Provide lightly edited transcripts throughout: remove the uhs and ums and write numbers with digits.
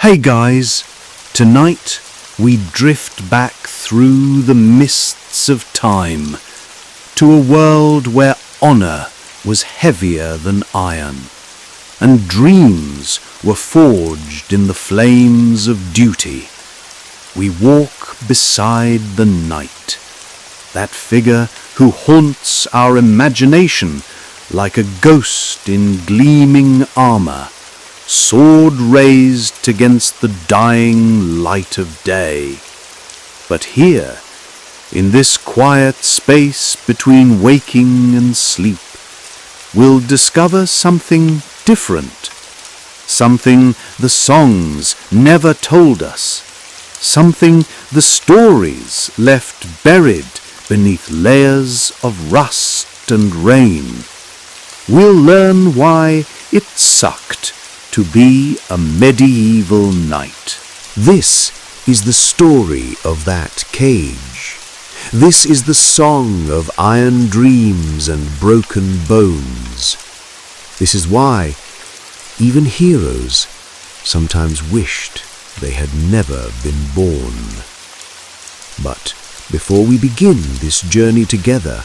Hey guys, tonight we drift back through the mists of time to a world where honor was heavier than iron and dreams were forged in the flames of duty. We walk beside the knight, that figure who haunts our imagination like a ghost in gleaming armor, sword raised against the dying light of day. But here, in this quiet space between waking and sleep, we'll discover something different, something the songs never told us, something the stories left buried beneath layers of rust and rain. We'll learn why it sucked to be a medieval knight. This is the story of that cage. This is the song of iron dreams and broken bones. This is why even heroes sometimes wished they had never been born. But before we begin this journey together,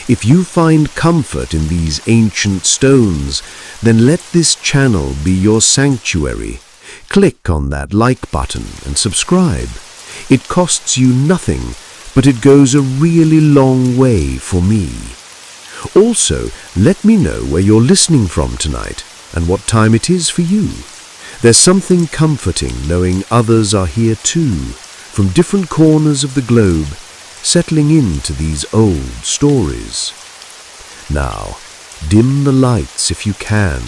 if you find comfort in these ancient stones, then let this channel be your sanctuary. Click on that like button and subscribe. It costs you nothing, but it goes a really long way for me. Also, let me know where you're listening from tonight and what time it is for you. There's something comforting knowing others are here too, from different corners of the globe, settling into these old stories. Now, dim the lights if you can.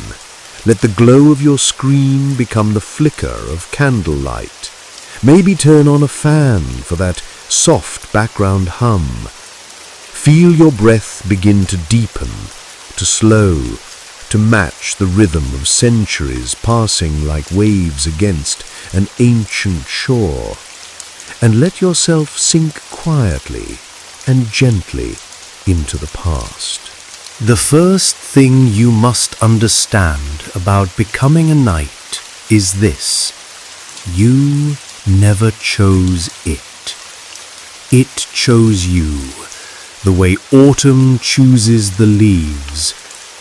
Let the glow of your screen become the flicker of candlelight. Maybe turn on a fan for that soft background hum. Feel your breath begin to deepen, to slow, to match the rhythm of centuries passing like waves against an ancient shore. And let yourself sink quietly and gently into the past. The first thing you must understand about becoming a knight is this: you never chose it. It chose you, the way autumn chooses the leaves,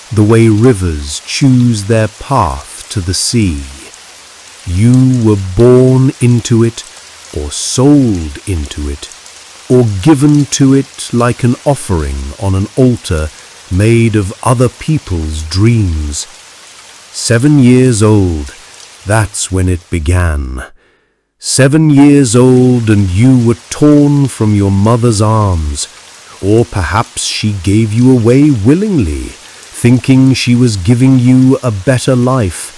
the way rivers choose their path to the sea. You were born into it, or sold into it, or given to it like an offering on an altar made of other people's dreams. 7 years old, that's when it began. 7 years old and you were torn from your mother's arms, or perhaps she gave you away willingly, thinking she was giving you a better life.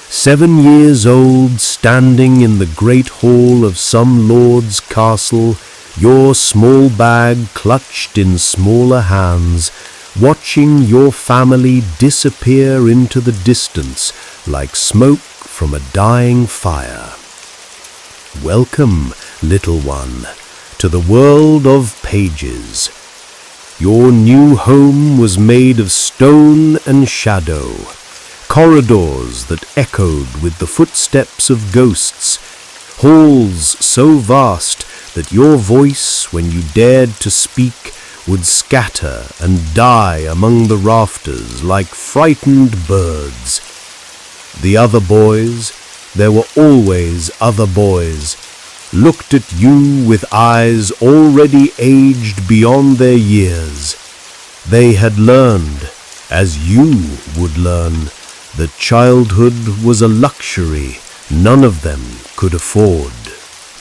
7 years old, standing in the great hall of some lord's castle, your small bag clutched in smaller hands, watching your family disappear into the distance like smoke from a dying fire. Welcome, little one, to the world of pages. Your new home was made of stone and shadow, corridors that echoed with the footsteps of ghosts, halls so vast that your voice, when you dared to speak, would scatter and die among the rafters like frightened birds. The other boys, there were always other boys, looked at you with eyes already aged beyond their years. They had learned, as you would learn, that childhood was a luxury none of them could afford.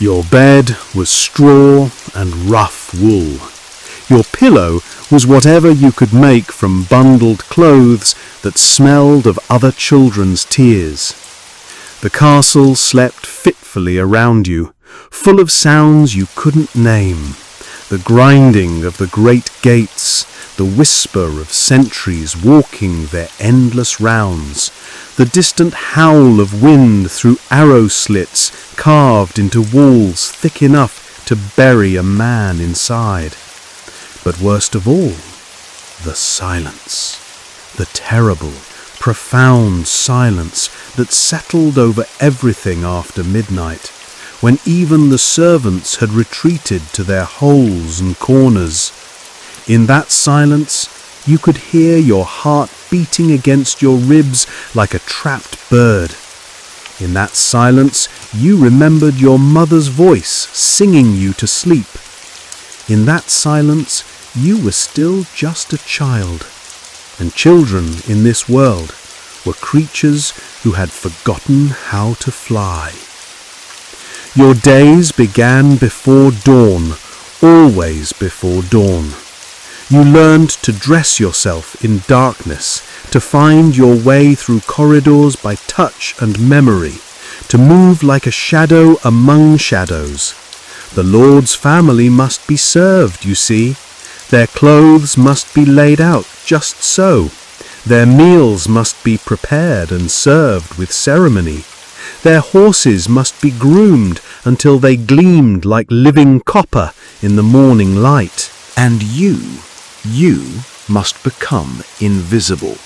Your bed was straw and rough wool. Your pillow was whatever you could make from bundled clothes that smelled of other children's tears. The castle slept fitfully around you, full of sounds you couldn't name. The grinding of the great gates, the whisper of sentries walking their endless rounds, the distant howl of wind through arrow slits carved into walls thick enough to bury a man inside. But worst of all, the silence, the terrible, profound silence that settled over everything after midnight, when even the servants had retreated to their holes and corners. In that silence, you could hear your heart beating against your ribs like a trapped bird. In that silence, you remembered your mother's voice singing you to sleep. In that silence, you were still just a child, and children in this world were creatures who had forgotten how to fly. Your days began before dawn, always before dawn. You learned to dress yourself in darkness, to find your way through corridors by touch and memory, to move like a shadow among shadows. The Lord's family must be served, you see. Their clothes must be laid out just so. Their meals must be prepared and served with ceremony. Their horses must be groomed until they gleamed like living copper in the morning light. And you must become invisible.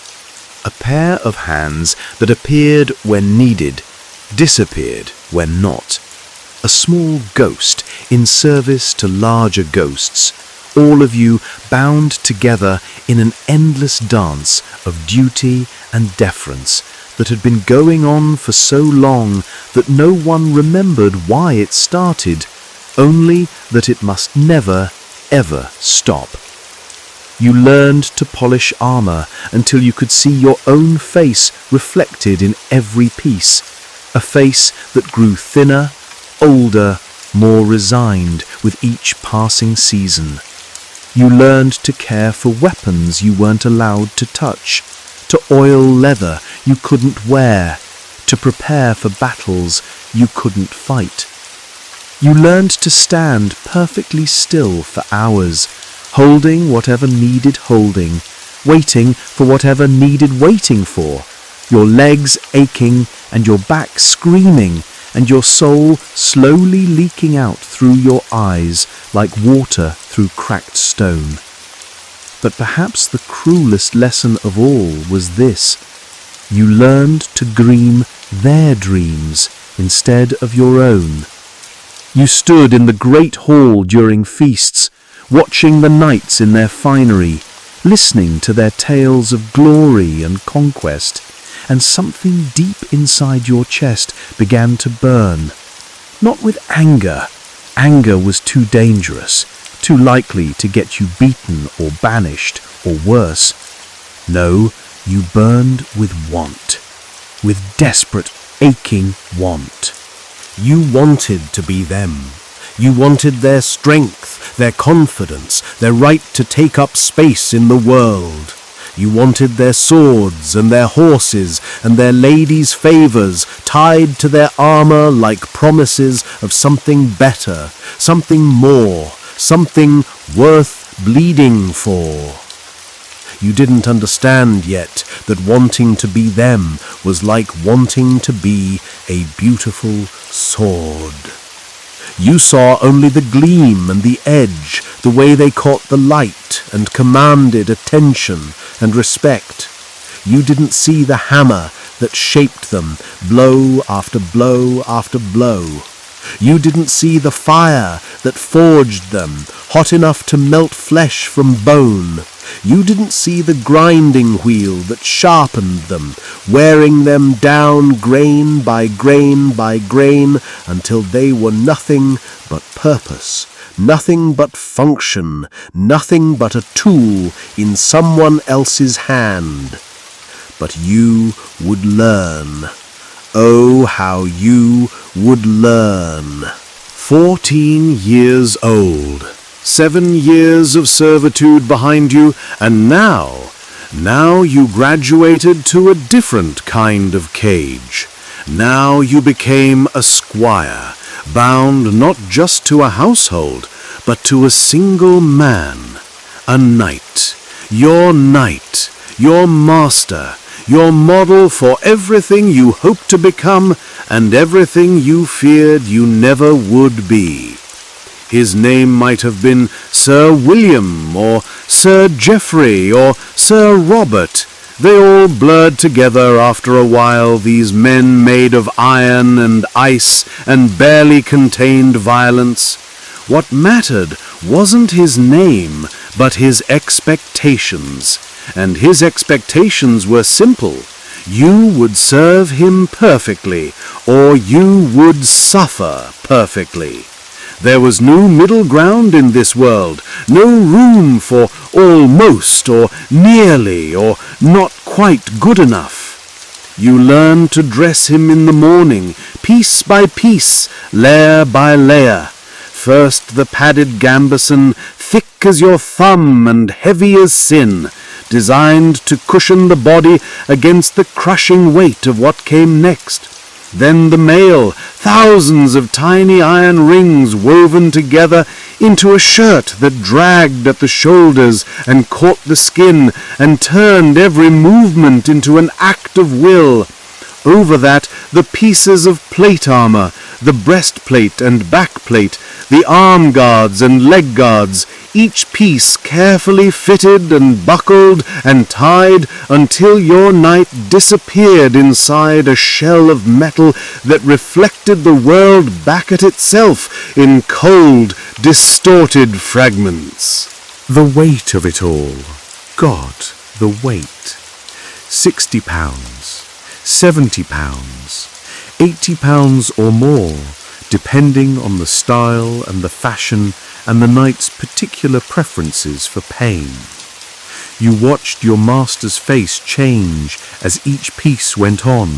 A pair of hands that appeared when needed, disappeared when not. A small ghost in service to larger ghosts, all of you bound together in an endless dance of duty and deference that had been going on for so long that no one remembered why it started, only that it must never, ever stop. You learned to polish armor until you could see your own face reflected in every piece, a face that grew thinner, older, more resigned with each passing season. You learned to care for weapons you weren't allowed to touch, to oil leather you couldn't wear, to prepare for battles you couldn't fight. You learned to stand perfectly still for hours, holding whatever needed holding, waiting for whatever needed waiting for, your legs aching and your back screaming, and your soul slowly leaking out through your eyes like water through cracked stone. But perhaps the cruelest lesson of all was this: you learned to dream their dreams instead of your own. You stood in the great hall during feasts, watching the knights in their finery, listening to their tales of glory and conquest, and something deep inside your chest began to burn. Not with anger. Anger was too dangerous, too likely to get you beaten or banished or worse. No, you burned with want, with desperate, aching want. You wanted to be them. You wanted their strength, their confidence, their right to take up space in the world. You wanted their swords and their horses and their ladies' favors tied to their armor like promises of something better, something more, something worth bleeding for. You didn't understand yet that wanting to be them was like wanting to be a beautiful sword. You saw only the gleam and the edge, the way they caught the light and commanded attention and respect. You didn't see the hammer that shaped them, blow after blow after blow. You didn't see the fire that forged them, hot enough to melt flesh from bone. You didn't see the grinding wheel that sharpened them, wearing them down grain by grain by grain until they were nothing but purpose, nothing but function, nothing but a tool in someone else's hand. But you would learn. Oh, how you would learn. 14 years old. 7 years of servitude behind you, and now you graduated to a different kind of cage. Now you became a squire, bound not just to a household, but to a single man, a knight, your master, your model for everything you hoped to become and everything you feared you never would be. His name might have been Sir William or Sir Geoffrey or Sir Robert, They all blurred together after a while, these men made of iron and ice and barely contained violence. What mattered wasn't his name, but his expectations. And his expectations were simple. You would serve him perfectly, or you would suffer perfectly. There was no middle ground in this world, no room for almost or nearly or not quite good enough. You learned to dress him in the morning, piece by piece, layer by layer. First the padded gambeson, thick as your thumb and heavy as sin, designed to cushion the body against the crushing weight of what came next. Then the mail, thousands of tiny iron rings woven together into a shirt that dragged at the shoulders and caught the skin and turned every movement into an act of will. Over that, the pieces of plate armor, the breastplate and backplate, the arm guards and leg guards, each piece carefully fitted and buckled and tied until your knight disappeared inside a shell of metal that reflected the world back at itself in cold, distorted fragments. The weight of it all. God, the weight. 60 pounds, 70 pounds, 80 pounds or more, depending on the style and the fashion and the knight's particular preferences for pain. You watched your master's face change as each piece went on,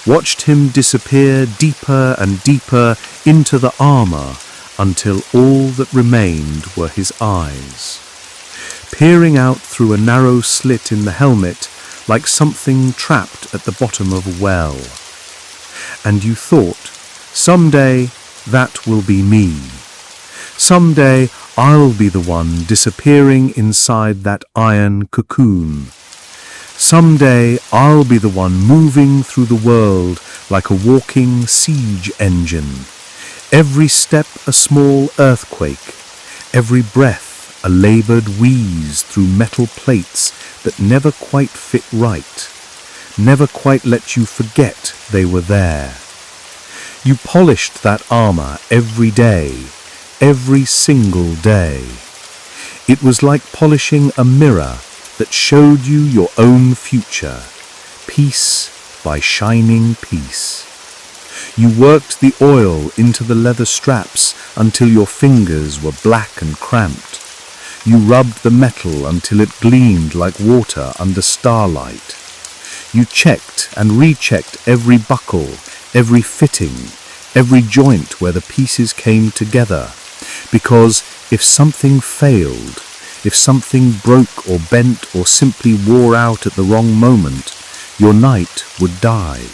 watched him disappear deeper and deeper into the armor until all that remained were his eyes, peering out through a narrow slit in the helmet like something trapped at the bottom of a well. And you thought, someday that will be me. Someday I'll be the one disappearing inside that iron cocoon. Someday I'll be the one moving through the world like a walking siege engine. Every step a small earthquake, every breath a labored wheeze through metal plates that never quite fit right, never quite let you forget they were there. You polished that armor every day, every single day. It was like polishing a mirror that showed you your own future, piece by shining piece. You worked the oil into the leather straps until your fingers were black and cramped. You rubbed the metal until it gleamed like water under starlight. You checked and rechecked every buckle, every fitting, every joint where the pieces came together, because if something failed, if something broke or bent or simply wore out at the wrong moment, your knight would die.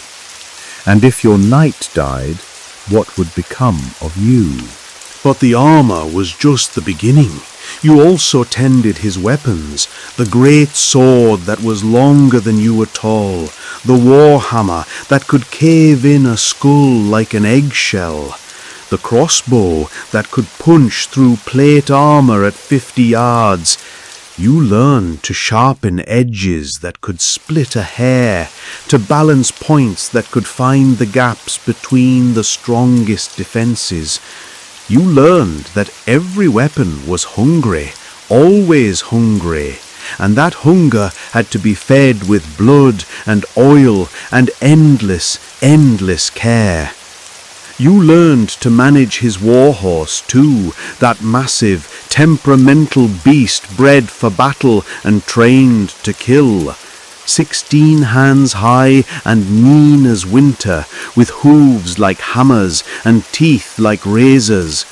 And if your knight died, what would become of you? But the armor was just the beginning. You also tended his weapons, the great sword that was longer than you were tall, the war hammer that could cave in a skull like an eggshell, the crossbow that could punch through plate armor at 50 yards. You learned to sharpen edges that could split a hair, to balance points that could find the gaps between the strongest defenses. You learned that every weapon was hungry, always hungry, and that hunger had to be fed with blood and oil and endless, endless care. You learned to manage his warhorse too, that massive, temperamental beast bred for battle and trained to kill. 16 hands high and mean as winter, with hooves like hammers and teeth like razors.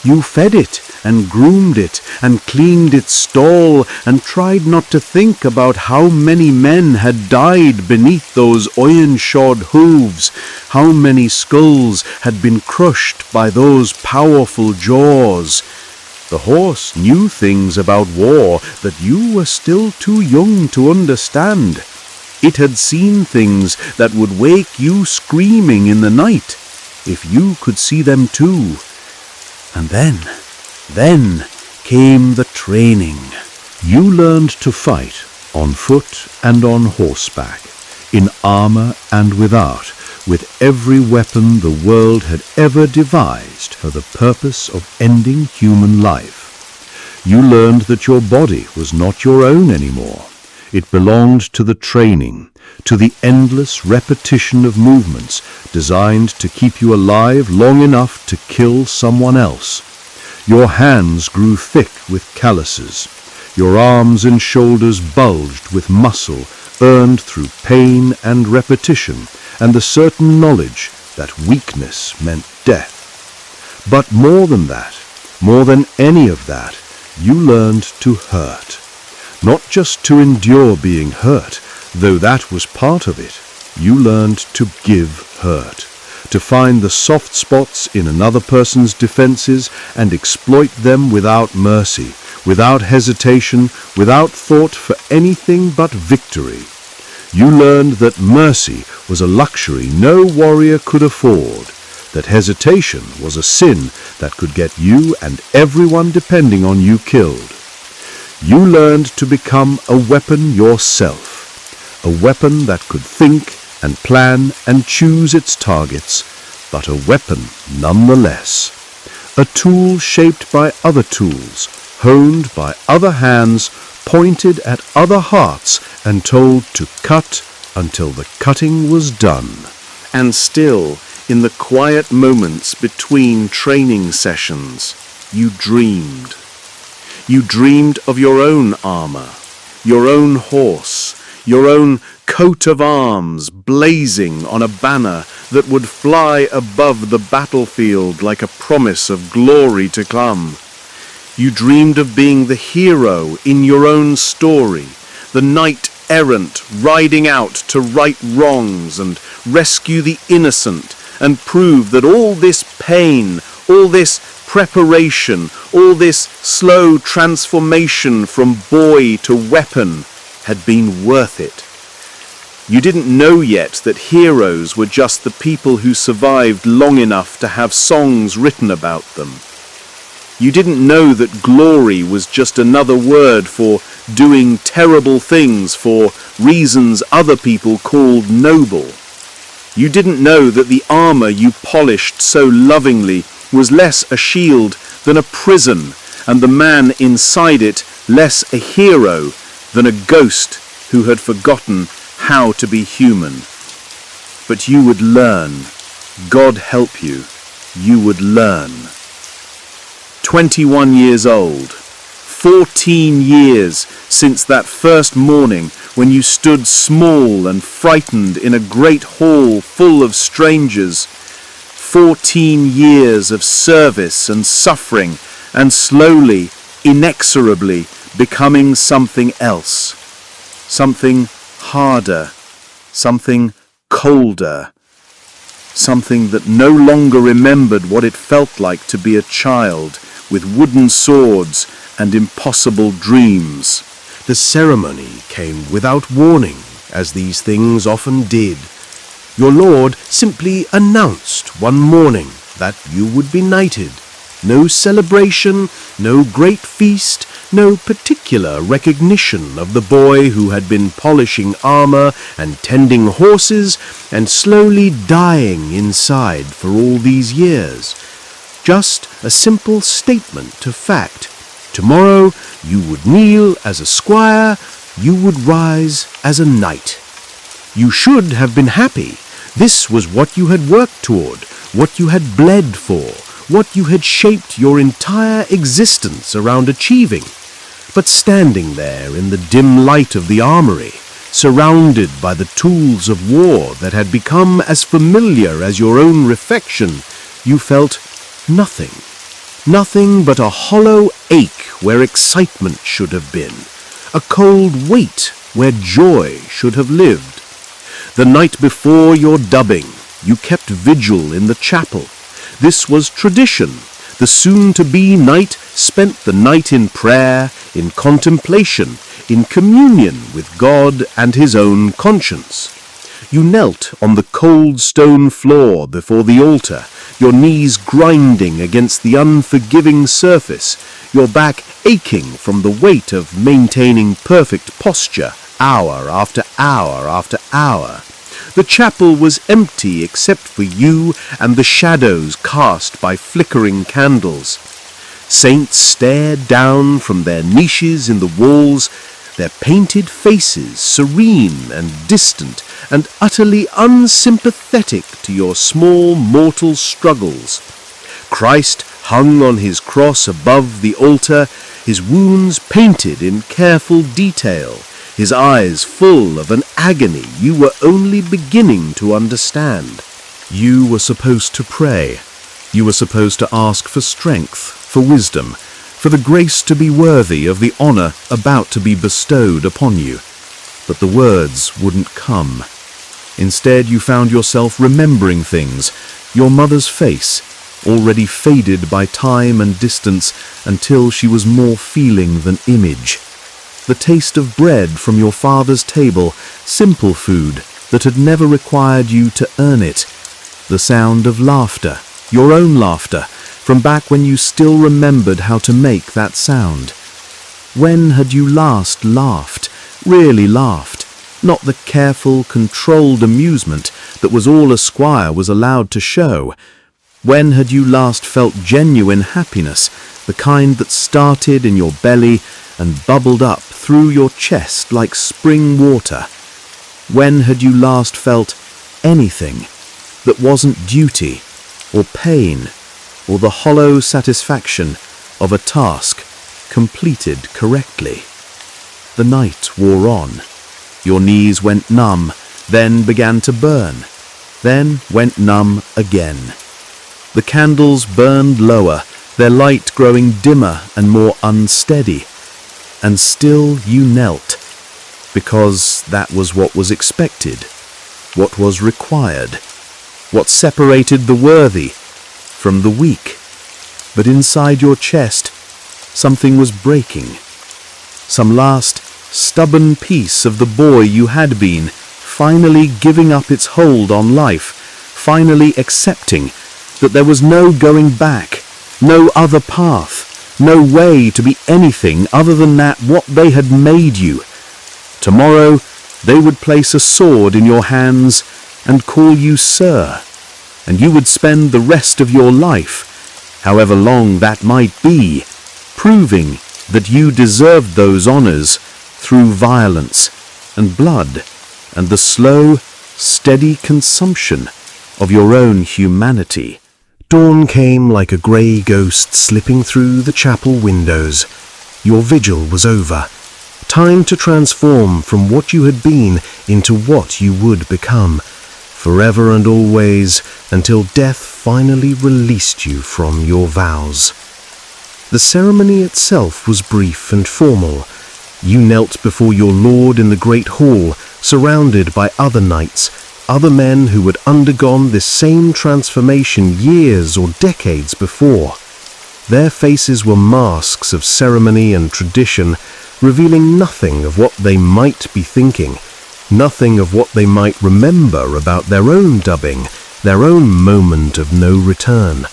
You fed it and groomed it and cleaned its stall and tried not to think about how many men had died beneath those iron-shod hooves, how many skulls had been crushed by those powerful jaws. The horse knew things about war that you were still too young to understand. It had seen things that would wake you screaming in the night, if you could see them too. And then came the training. You learned to fight, on foot and on horseback, in armor and without, with every weapon the world had ever devised for the purpose of ending human life. You learned that your body was not your own anymore. It belonged to the training, to the endless repetition of movements designed to keep you alive long enough to kill someone else. Your hands grew thick with calluses. Your arms and shoulders bulged with muscle earned through pain and repetition and the certain knowledge that weakness meant death. But more than that, more than any of that, you learned to hurt. Not just to endure being hurt, though that was part of it. You learned to give hurt, to find the soft spots in another person's defenses and exploit them without mercy, without hesitation, without thought for anything but victory. You learned that mercy was a luxury no warrior could afford, that hesitation was a sin that could get you and everyone depending on you killed. You learned to become a weapon yourself, a weapon that could think and plan and choose its targets, but a weapon nonetheless. A tool shaped by other tools, honed by other hands, pointed at other hearts and told to cut until the cutting was done. And still, in the quiet moments between training sessions, you dreamed. You dreamed of your own armor, your own horse, your own coat of arms blazing on a banner that would fly above the battlefield like a promise of glory to come. You dreamed of being the hero in your own story, the knight-errant riding out to right wrongs and rescue the innocent and prove that all this pain, all this preparation, all this slow transformation from boy to weapon had been worth it. You didn't know yet that heroes were just the people who survived long enough to have songs written about them. You didn't know that glory was just another word for doing terrible things for reasons other people called noble. You didn't know that the armor you polished so lovingly was less a shield than a prison, and the man inside it less a hero than a ghost who had forgotten how to be human. But you would learn. God help you. You would learn. 21 years old. 14 years since that first morning when you stood small and frightened in a great hall full of strangers. 14 years of service and suffering and slowly, inexorably becoming something else. Something harder, something colder, something that no longer remembered what it felt like to be a child with wooden swords and impossible dreams. The ceremony came without warning, as these things often did. Your lord simply announced one morning that you would be knighted. No celebration, no great feast, no particular recognition of the boy who had been polishing armor and tending horses and slowly dying inside for all these years. Just a simple statement to fact. Tomorrow you would kneel as a squire, you would rise as a knight. You should have been happy. This was what you had worked toward, what you had bled for, what you had shaped your entire existence around achieving. But standing there in the dim light of the armory, surrounded by the tools of war that had become as familiar as your own reflection, you felt nothing. Nothing but a hollow ache where excitement should have been, a cold weight where joy should have lived. The night before your dubbing, you kept vigil in the chapel. This was tradition. The soon-to-be knight spent the night in prayer, in contemplation, in communion with God and his own conscience. You knelt on the cold stone floor before the altar, your knees grinding against the unforgiving surface, your back aching from the weight of maintaining perfect posture hour after hour after hour. The chapel was empty except for you and the shadows cast by flickering candles. Saints stared down from their niches in the walls, their painted faces serene and distant and utterly unsympathetic to your small mortal struggles. Christ hung on his cross above the altar, his wounds painted in careful detail, his eyes full of an agony you were only beginning to understand. You were supposed to pray. You were supposed to ask for strength, for wisdom, for the grace to be worthy of the honor about to be bestowed upon you. But the words wouldn't come. Instead, you found yourself remembering things, your mother's face, already faded by time and distance until she was more feeling than image. The taste of bread from your father's table, simple food that had never required you to earn it. The sound of laughter, your own laughter, from back when you still remembered how to make that sound. When had you last laughed, really laughed? Not the careful, controlled amusement that was all a squire was allowed to show. When had you last felt genuine happiness, the kind that started in your belly and bubbled up through your chest like spring water? When had you last felt anything that wasn't duty or pain or the hollow satisfaction of a task completed correctly? The night wore on. Your knees went numb, then began to burn, then went numb again. The candles burned lower, their light growing dimmer and more unsteady. And still you knelt, because that was what was expected, what was required, what separated the worthy from the weak. But inside your chest, something was breaking. Some last stubborn piece of the boy you had been, finally giving up its hold on life, finally accepting that there was no going back, no other path, no way to be anything other than that what they had made you. Tomorrow they would place a sword in your hands and call you sir, and you would spend the rest of your life, however long that might be, proving that you deserved those honors through violence and blood and the slow, steady consumption of your own humanity. Dawn came like a grey ghost slipping through the chapel windows. Your vigil was over. Time to transform from what you had been into what you would become, forever and always, until death finally released you from your vows. The ceremony itself was brief and formal. You knelt before your lord in the great hall, surrounded by other knights, other men who had undergone this same transformation years or decades before. Their faces were masks of ceremony and tradition, revealing nothing of what they might be thinking, nothing of what they might remember about their own dubbing, their own moment of no return.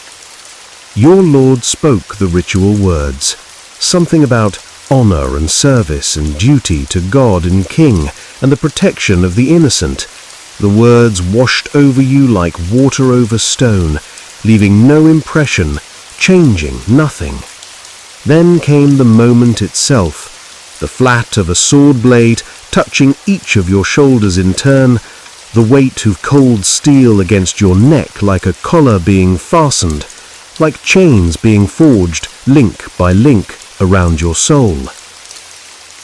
Your lord spoke the ritual words, something about honor and service and duty to God and King and the protection of the innocent. The words washed over you like water over stone, leaving no impression, changing nothing. Then came the moment itself, the flat of a sword blade touching each of your shoulders in turn, the weight of cold steel against your neck like a collar being fastened, like chains being forged link by link around your soul.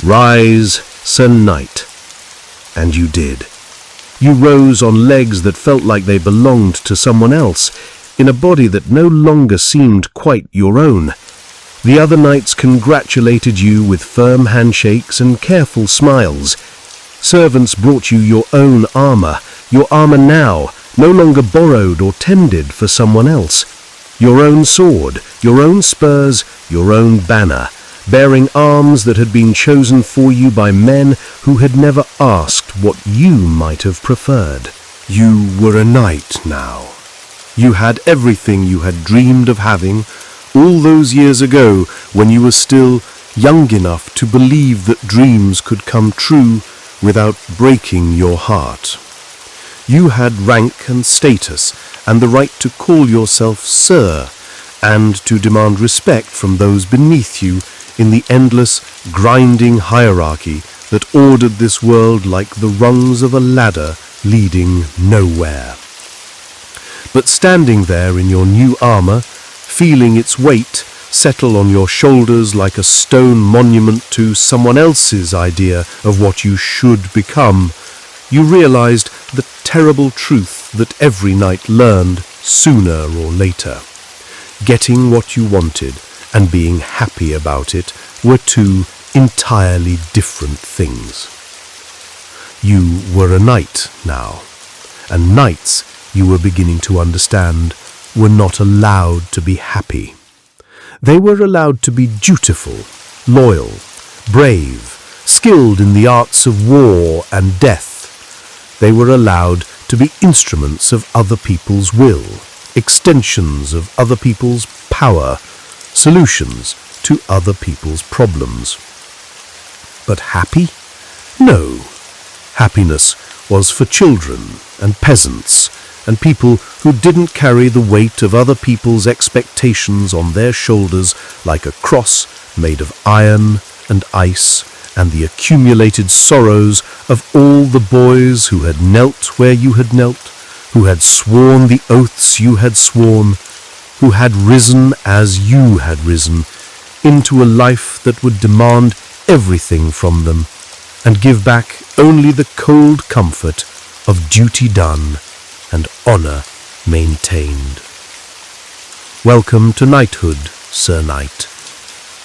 Rise, Sir Knight. And you did. You rose on legs that felt like they belonged to someone else, in a body that no longer seemed quite your own. The other knights congratulated you with firm handshakes and careful smiles. Servants brought you your own armor now, no longer borrowed or tended for someone else. Your own sword, your own spurs, your own banner, bearing arms that had been chosen for you by men who had never asked what you might have preferred. You were a knight now. You had everything you had dreamed of having all those years ago when you were still young enough to believe that dreams could come true without breaking your heart. You had rank and status and the right to call yourself Sir and to demand respect from those beneath you in the endless, grinding hierarchy that ordered this world like the rungs of a ladder leading nowhere. But standing there in your new armor, feeling its weight settle on your shoulders like a stone monument to someone else's idea of what you should become, you realized the terrible truth that every knight learned sooner or later. Getting what you wanted and being happy about it were two entirely different things. You were a knight now, and knights, you were beginning to understand, were not allowed to be happy. They were allowed to be dutiful, loyal, brave, skilled in the arts of war and death. They were allowed to be instruments of other people's will, extensions of other people's power, solutions to other people's problems. But happy? No. Happiness was for children and peasants and people who didn't carry the weight of other people's expectations on their shoulders like a cross made of iron and ice and the accumulated sorrows of all the boys who had knelt where you had knelt, who had sworn the oaths you had sworn, who had risen as you had risen, into a life that would demand everything from them and give back only the cold comfort of duty done and honor maintained. Welcome to knighthood, Sir Knight.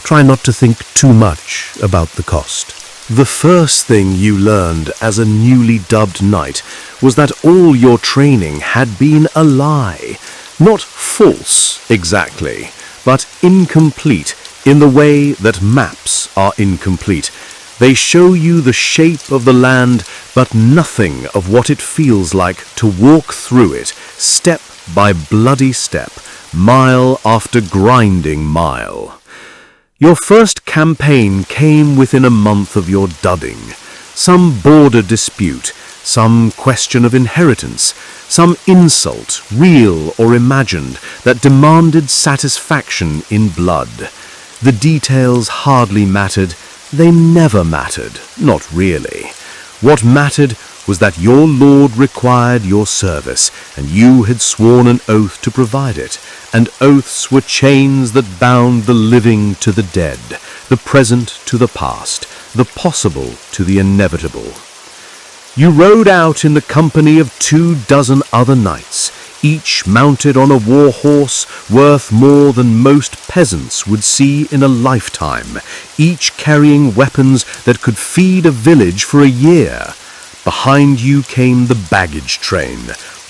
Try not to think too much about the cost. The first thing you learned as a newly dubbed knight was that all your training had been a lie. Not false, exactly, but incomplete in the way that maps are incomplete. They show you the shape of the land, but nothing of what it feels like to walk through it, step by bloody step, mile after grinding mile. Your first campaign came within a month of your dubbing. Some border dispute, some question of inheritance, some insult, real or imagined, that demanded satisfaction in blood. The details hardly mattered. They never mattered, not really. What mattered was that your lord required your service, and you had sworn an oath to provide it, and oaths were chains that bound the living to the dead, the present to the past, the possible to the inevitable. You rode out in the company of 24 other knights, each mounted on a war horse worth more than most peasants would see in a lifetime, each carrying weapons that could feed a village for a year. Behind you came the baggage train,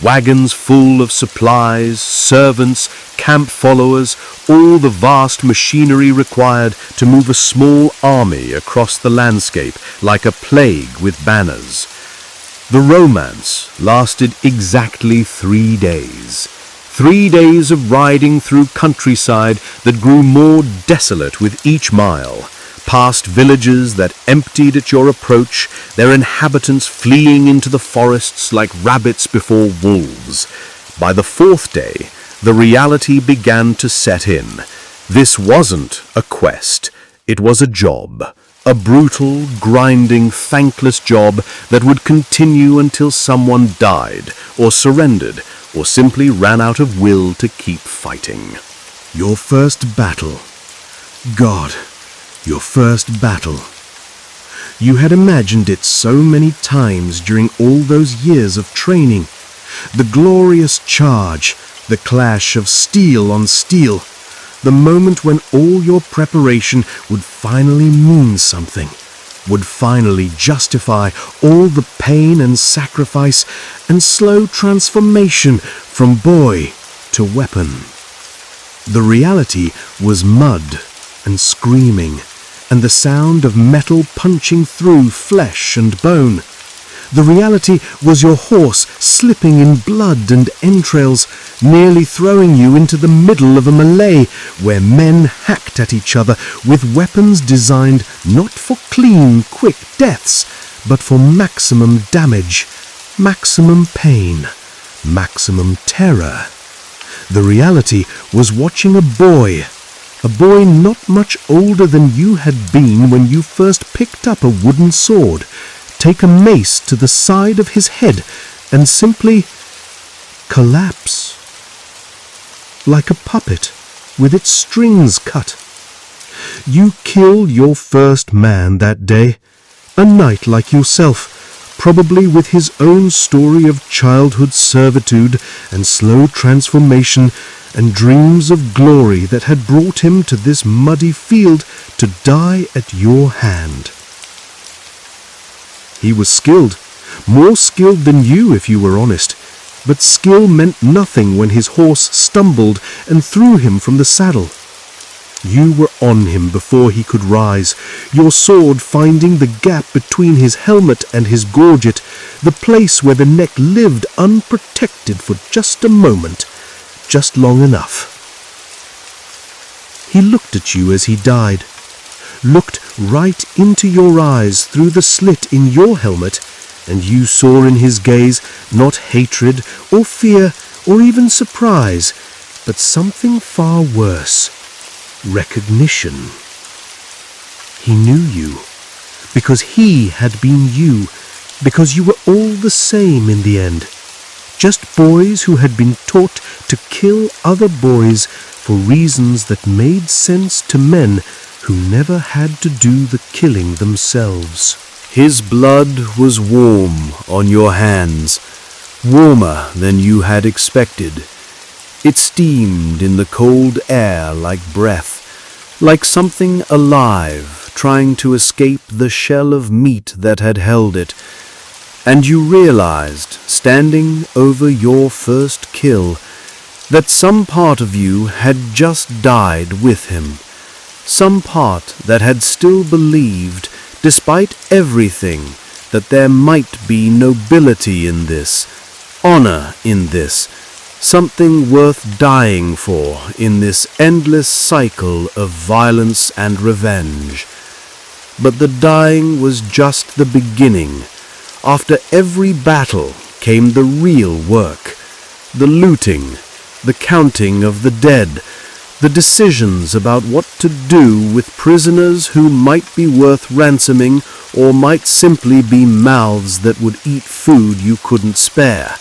wagons full of supplies, servants, camp followers, all the vast machinery required to move a small army across the landscape like a plague with banners. The romance lasted exactly 3 days. 3 days of riding through countryside that grew more desolate with each mile, past villages that emptied at your approach, their inhabitants fleeing into the forests like rabbits before wolves. By the 4th day, the reality began to set in. This wasn't a quest, it was a job. A brutal, grinding, thankless job that would continue until someone died, or surrendered, or simply ran out of will to keep fighting. Your first battle. God, your first battle. You had imagined it so many times during all those years of training. The glorious charge, the clash of steel on steel, the moment when all your preparation would finally mean something, would finally justify all the pain and sacrifice and slow transformation from boy to weapon. The reality was mud and screaming, and the sound of metal punching through flesh and bone. The reality was your horse slipping in blood and entrails, nearly throwing you into the middle of a melee where men hacked at each other with weapons designed not for clean, quick deaths, but for maximum damage, maximum pain, maximum terror. The reality was watching a boy not much older than you had been when you first picked up a wooden sword, take a mace to the side of his head and simply collapse. Like a puppet with its strings cut. You killed your first man that day, a knight like yourself, probably with his own story of childhood servitude and slow transformation and dreams of glory that had brought him to this muddy field to die at your hand. He was skilled, more skilled than you if you were honest, but skill meant nothing when his horse stumbled and threw him from the saddle. You were on him before he could rise, your sword finding the gap between his helmet and his gorget, the place where the neck lived unprotected for just a moment, just long enough. He looked at you as he died, looked right into your eyes through the slit in your helmet, and you saw in his gaze not hatred or fear or even surprise, but something far worse. Recognition. He knew you, because he had been you, because you were all the same in the end. Just boys who had been taught to kill other boys for reasons that made sense to men who never had to do the killing themselves. His blood was warm on your hands, warmer than you had expected. It steamed in the cold air like breath, like something alive trying to escape the shell of meat that had held it. And you realized, standing over your first kill, that some part of you had just died with him, some part that had still believed, despite everything, that there might be nobility in this, honor in this, something worth dying for in this endless cycle of violence and revenge. But the dying was just the beginning. After every battle came the real work, the looting, the counting of the dead, the decisions about what to do with prisoners who might be worth ransoming or might simply be mouths that would eat food you couldn't spare.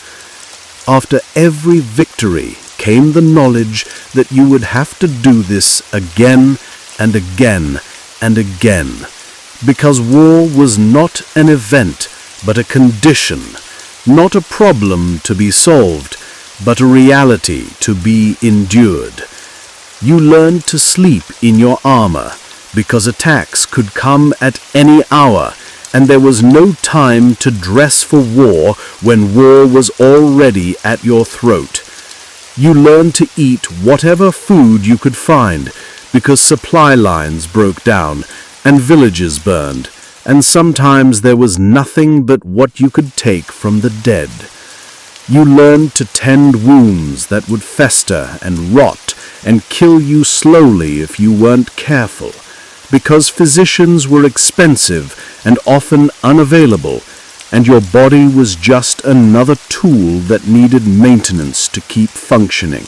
After every victory came the knowledge that you would have to do this again and again and again, because war was not an event, but a condition, not a problem to be solved, but a reality to be endured. You learned to sleep in your armor, because attacks could come at any hour, and there was no time to dress for war when war was already at your throat. You learned to eat whatever food you could find, because supply lines broke down and villages burned, and sometimes there was nothing but what you could take from the dead. You learned to tend wounds that would fester and rot and kill you slowly if you weren't careful, because physicians were expensive and often unavailable, and your body was just another tool that needed maintenance to keep functioning.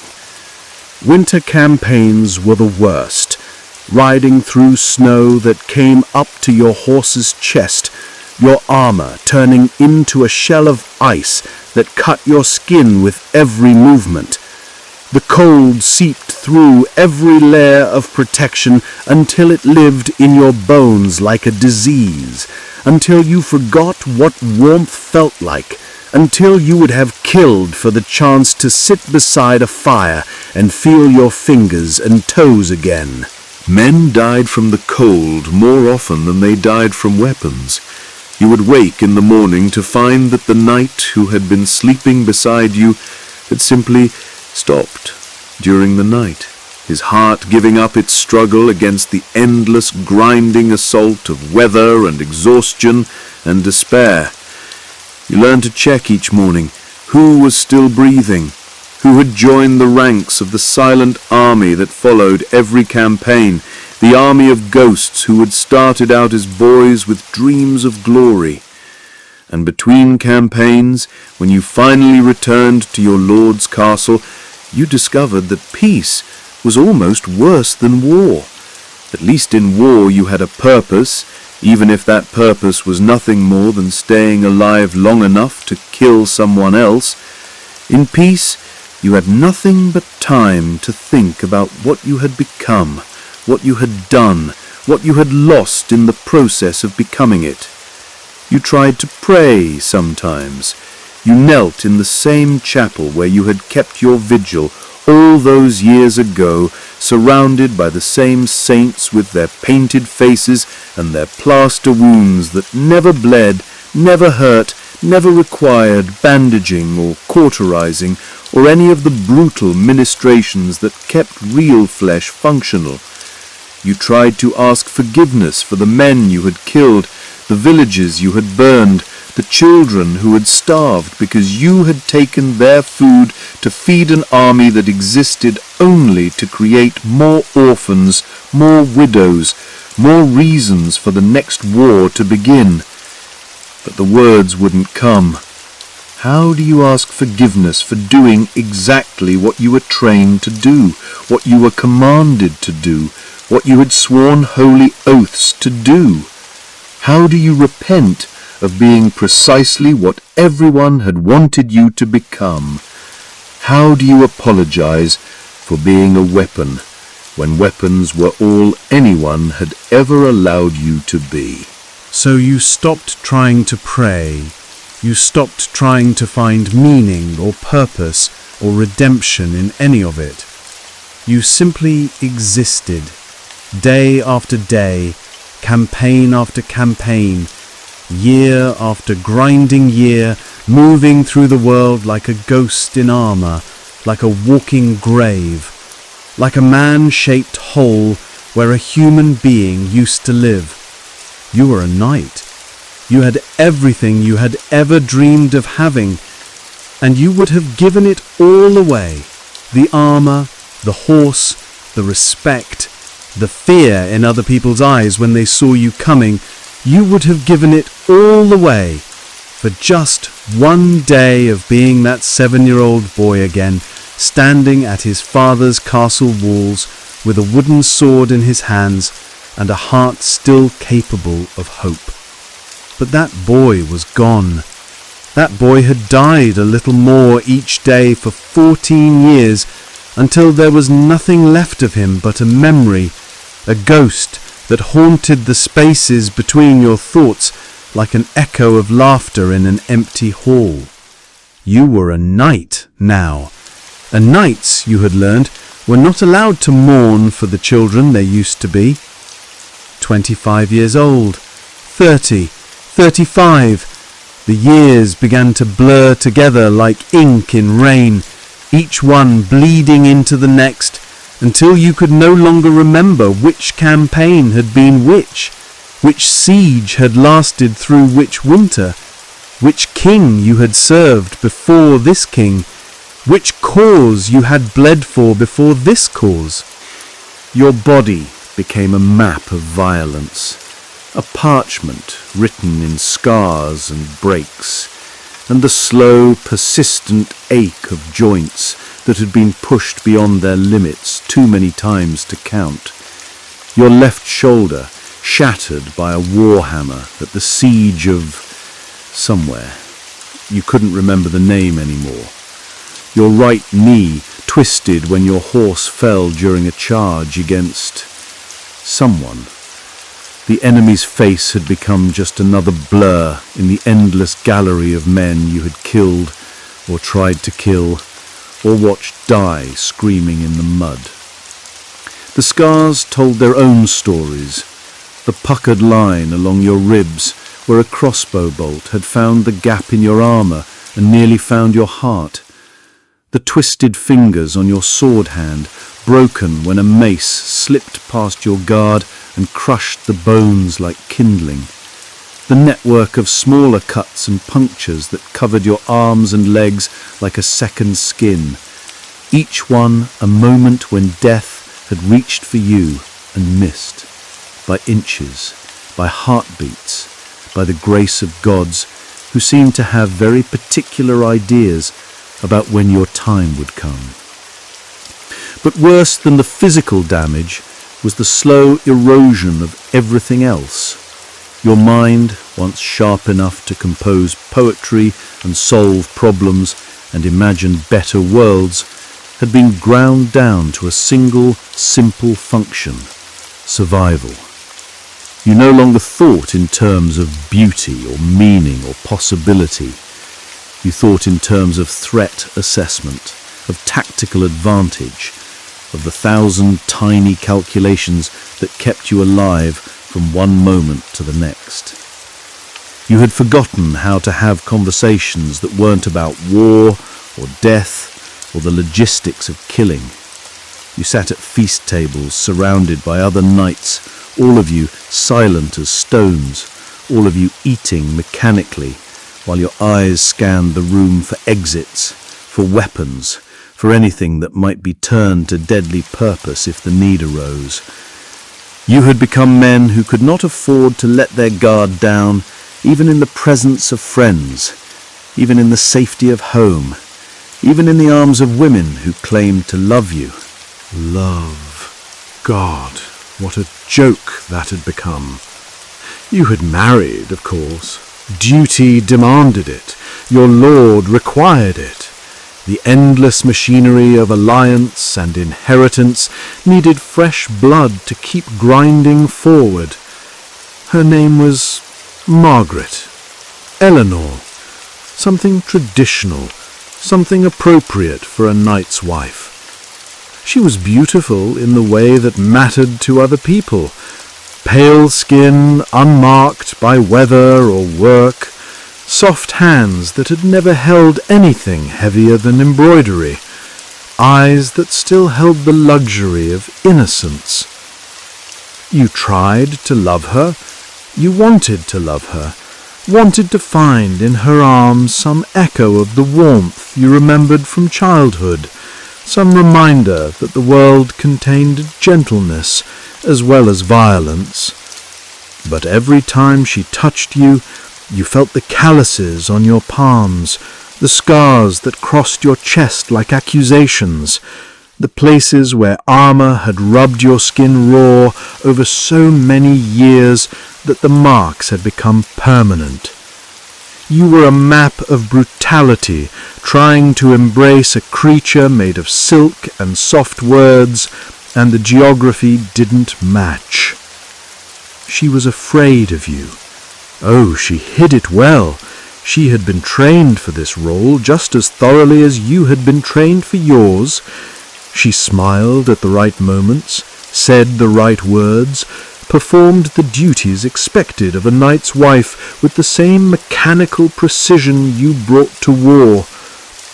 Winter campaigns were the worst, riding through snow that came up to your horse's chest, your armor turning into a shell of ice that cut your skin with every movement. The cold seeped through every layer of protection until it lived in your bones like a disease, until you forgot what warmth felt like, until you would have killed for the chance to sit beside a fire and feel your fingers and toes again. Men died from the cold more often than they died from weapons. You would wake in the morning to find that the knight who had been sleeping beside you had simply stopped during the night, his heart giving up its struggle against the endless grinding assault of weather and exhaustion and despair. You learned to check each morning who was still breathing, who had joined the ranks of the silent army that followed every campaign, the army of ghosts who had started out as boys with dreams of glory, And between campaigns, when you finally returned to your lord's castle, you discovered that peace was almost worse than war. At least in war you had a purpose, even if that purpose was nothing more than staying alive long enough to kill someone else. In peace, you had nothing but time to think about what you had become, what you had done, what you had lost in the process of becoming it. You tried to pray sometimes. You knelt in the same chapel where you had kept your vigil all those years ago, surrounded by the same saints with their painted faces and their plaster wounds that never bled, never hurt, never required bandaging or cauterizing or any of the brutal ministrations that kept real flesh functional. You tried to ask forgiveness for the men you had killed, the villages you had burned, the children who had starved because you had taken their food to feed an army that existed only to create more orphans, more widows, more reasons for the next war to begin. But the words wouldn't come. How do you ask forgiveness for doing exactly what you were trained to do, what you were commanded to do, what you had sworn holy oaths to do? How do you repent of being precisely what everyone had wanted you to become? How do you apologize for being a weapon when weapons were all anyone had ever allowed you to be? So you stopped trying to pray. You stopped trying to find meaning or purpose or redemption in any of it. You simply existed, day after day, campaign after campaign, year after grinding year, moving through the world like a ghost in armor, like a walking grave, like a man-shaped hole where a human being used to live. You were a knight. You had everything you had ever dreamed of having, and you would have given it all away. The armor, the horse, the respect, the fear in other people's eyes when they saw you coming. You would have given it all away for just one day of being that 7-year-old boy again, standing at his father's castle walls with a wooden sword in his hands and a heart still capable of hope. But that boy was gone. That boy had died a little more each day for 14 years until there was nothing left of him but a memory, a ghost that haunted the spaces between your thoughts like an echo of laughter in an empty hall. You were a knight now, and knights, you had learned, were not allowed to mourn for the children they used to be. 25 years old, 30, 35. The years began to blur together like ink in rain, each one bleeding into the next, until you could no longer remember which campaign had been which siege had lasted through which winter, which king you had served before this king, which cause you had bled for before this cause. Your body became a map of violence, a parchment written in scars and breaks, and the slow, persistent ache of joints that had been pushed beyond their limits too many times to count. Your left shoulder shattered by a warhammer at the siege of somewhere. You couldn't remember the name anymore. Your right knee twisted when your horse fell during a charge against someone. The enemy's face had become just another blur in the endless gallery of men you had killed or tried to kill or watched die screaming in the mud. The scars told their own stories. The puckered line along your ribs where a crossbow bolt had found the gap in your armor and nearly found your heart. The twisted fingers on your sword hand, broken when a mace slipped past your guard and crushed the bones like kindling. The network of smaller cuts and punctures that covered your arms and legs like a second skin. Each one a moment when death had reached for you and missed. By inches, by heartbeats, by the grace of gods, who seemed to have very particular ideas about when your time would come. But worse than the physical damage was the slow erosion of everything else. Your mind, once sharp enough to compose poetry and solve problems and imagine better worlds, had been ground down to a single, simple function: survival. You no longer thought in terms of beauty or meaning or possibility. You thought in terms of threat assessment, of tactical advantage, of the 1,000 tiny calculations that kept you alive from one moment to the next. You had forgotten how to have conversations that weren't about war or death or the logistics of killing. You sat at feast tables surrounded by other knights, all of you silent as stones, all of you eating mechanically, while your eyes scanned the room for exits, for weapons, for anything that might be turned to deadly purpose if the need arose. You had become men who could not afford to let their guard down, even in the presence of friends, even in the safety of home, even in the arms of women who claimed to love you. Love. God, what a joke that had become. You had married, of course. Duty demanded it. Your lord required it. The endless machinery of alliance and inheritance needed fresh blood to keep grinding forward. Her name was Margaret. Eleanor. Something traditional, something appropriate for a knight's wife. She was beautiful in the way that mattered to other people. Pale skin, unmarked by weather or work, soft hands that had never held anything heavier than embroidery, eyes that still held the luxury of innocence. You tried to love her, you wanted to love her, wanted to find in her arms some echo of the warmth you remembered from childhood, some reminder that the world contained gentleness as well as violence. But every time she touched you, you felt the calluses on your palms, the scars that crossed your chest like accusations, the places where armor had rubbed your skin raw over so many years that the marks had become permanent. You were a map of brutality, trying to embrace a creature made of silk and soft words, and the geography didn't match. She was afraid of you. Oh, she hid it well. She had been trained for this role just as thoroughly as you had been trained for yours. She smiled at the right moments, said the right words, performed the duties expected of a knight's wife with the same mechanical precision you brought to war.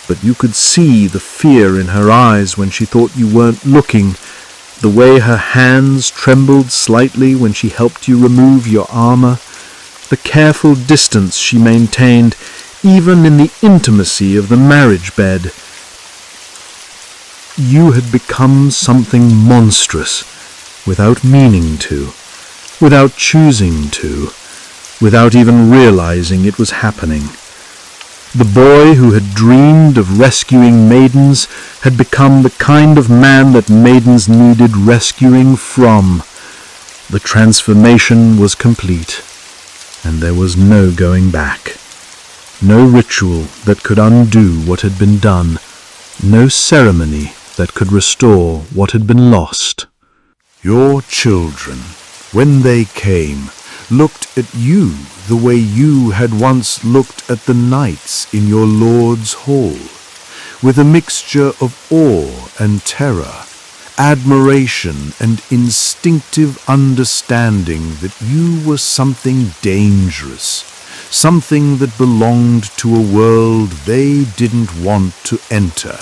But you could see the fear in her eyes when she thought you weren't looking, the way her hands trembled slightly when she helped you remove your armor, the careful distance she maintained even in the intimacy of the marriage bed. You had become something monstrous without meaning to, without choosing to, without even realizing it was happening. The boy who had dreamed of rescuing maidens had become the kind of man that maidens needed rescuing from. The transformation was complete, and there was no going back. No ritual that could undo what had been done, no ceremony that could restore what had been lost. Your children, when they came, looked at you the way you had once looked at the knights in your lord's hall, with a mixture of awe and terror, admiration and instinctive understanding that you were something dangerous, something that belonged to a world they didn't want to enter.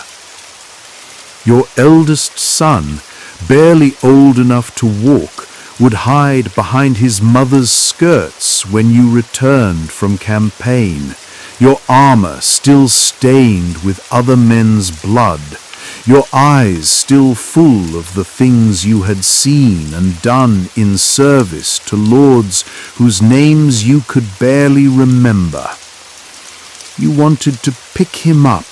Your eldest son, barely old enough to walk, would hide behind his mother's skirts when you returned from campaign, your armor still stained with other men's blood, your eyes still full of the things you had seen and done in service to lords whose names you could barely remember. You wanted to pick him up,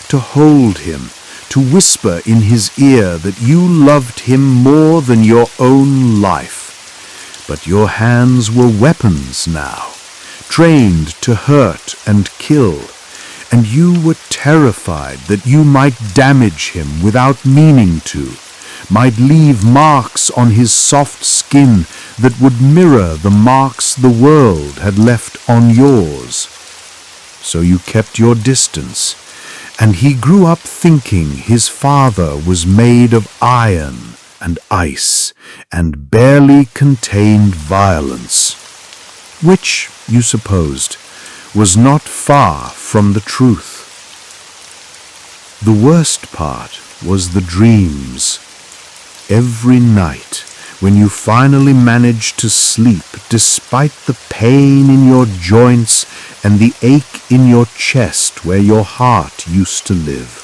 to hold him, to whisper in his ear that you loved him more than your own life. But your hands were weapons now, trained to hurt and kill, and you were terrified that you might damage him without meaning to, might leave marks on his soft skin that would mirror the marks the world had left on yours. So you kept your distance, and he grew up thinking his father was made of iron and ice and barely contained violence, which, you supposed, was not far from the truth. The worst part was the dreams. Every night, when you finally managed to sleep despite the pain in your joints and the ache in your chest where your heart used to live,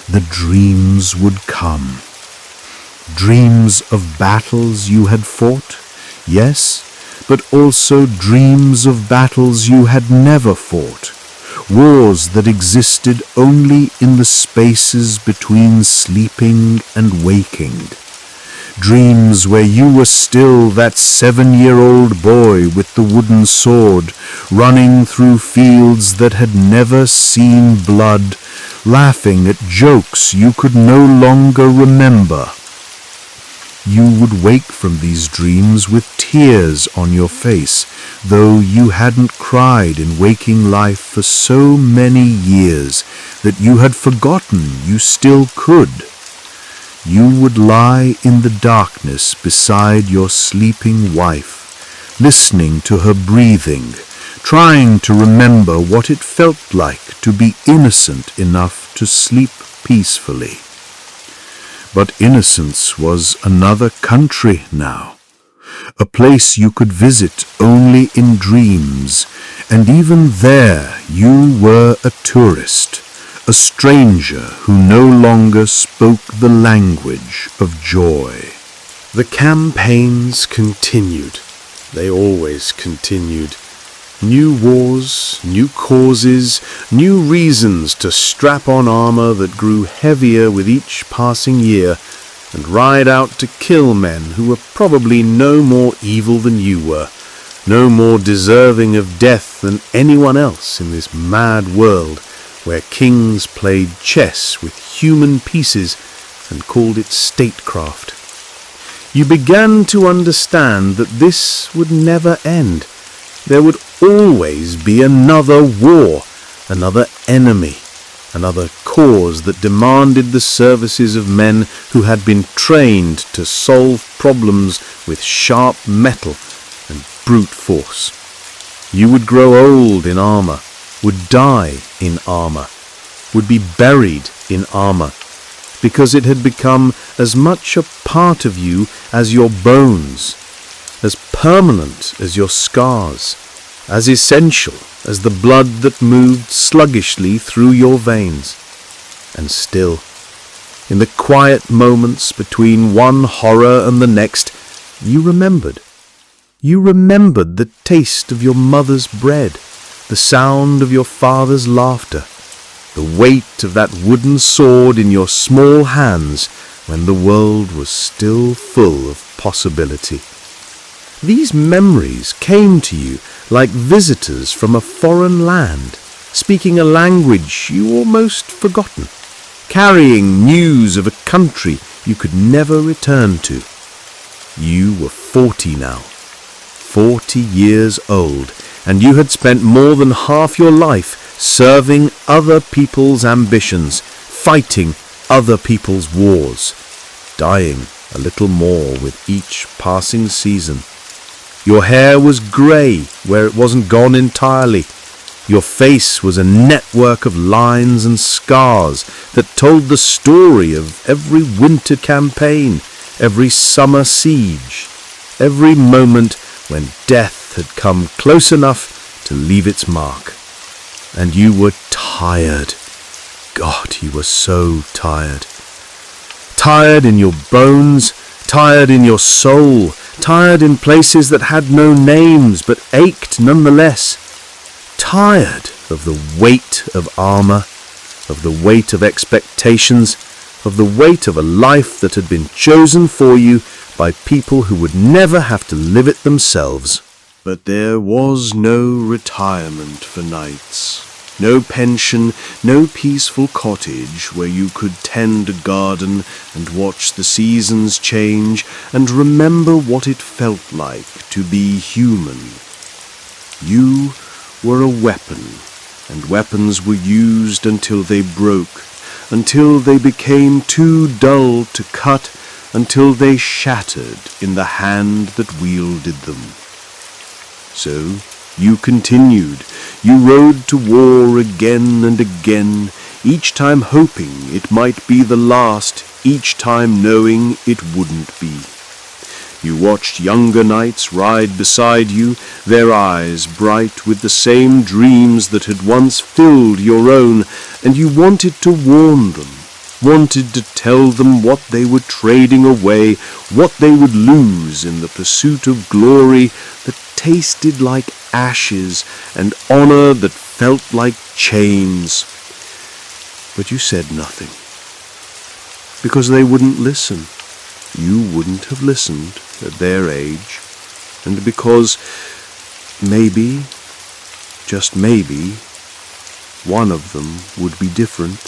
the dreams would come. Dreams of battles you had fought, yes, but also dreams of battles you had never fought, wars that existed only in the spaces between sleeping and waking. Dreams where you were still that 7-year-old boy with the wooden sword, running through fields that had never seen blood, laughing at jokes you could no longer remember. You would wake from these dreams with tears on your face, though you hadn't cried in waking life for so many years that you had forgotten you still could. You would lie in the darkness beside your sleeping wife, listening to her breathing, trying to remember what it felt like to be innocent enough to sleep peacefully. But innocence was another country now, a place you could visit only in dreams, and even there you were a tourist, a stranger who no longer spoke the language of joy. The campaigns continued. They always continued. New wars, new causes, new reasons to strap on armor that grew heavier with each passing year and ride out to kill men who were probably no more evil than you were, no more deserving of death than anyone else in this mad world where kings played chess with human pieces and called it statecraft. You began to understand that this would never end. There would always be another war, another enemy, another cause that demanded the services of men who had been trained to solve problems with sharp metal and brute force. You would grow old in armor, would die in armor, would be buried in armor, because it had become as much a part of you as your bones, as permanent as your scars, as essential as the blood that moved sluggishly through your veins. And still, in the quiet moments between one horror and the next, you remembered. You remembered the taste of your mother's bread, the sound of your father's laughter, the weight of that wooden sword in your small hands when the world was still full of possibility. These memories came to you like visitors from a foreign land, speaking a language you almost forgotten, carrying news of a country you could never return to. You were 40 now, 40 years old, and you had spent more than half your life serving other people's ambitions, fighting other people's wars, dying a little more with each passing season. Your hair was grey where it wasn't gone entirely. Your face was a network of lines and scars that told the story of every winter campaign, every summer siege, every moment when death had come close enough to leave its mark. And you were tired. God, you were so tired. Tired in your bones, tired in your soul, tired in places that had no names but ached nonetheless. Tired of the weight of armor, of the weight of expectations, of the weight of a life that had been chosen for you by people who would never have to live it themselves. But there was no retirement for knights, no pension, no peaceful cottage where you could tend a garden and watch the seasons change and remember what it felt like to be human. You were a weapon, and weapons were used until they broke, until they became too dull to cut, until they shattered in the hand that wielded them. So you continued. You rode to war again and again, each time hoping it might be the last, each time knowing it wouldn't be. You watched younger knights ride beside you, their eyes bright with the same dreams that had once filled your own, and you wanted to warn them, wanted to tell them what they were trading away, what they would lose in the pursuit of glory that tasted like ashes and honor that felt like chains. But you said nothing, because they wouldn't listen. You wouldn't have listened at their age, and because maybe, just maybe, one of them would be different.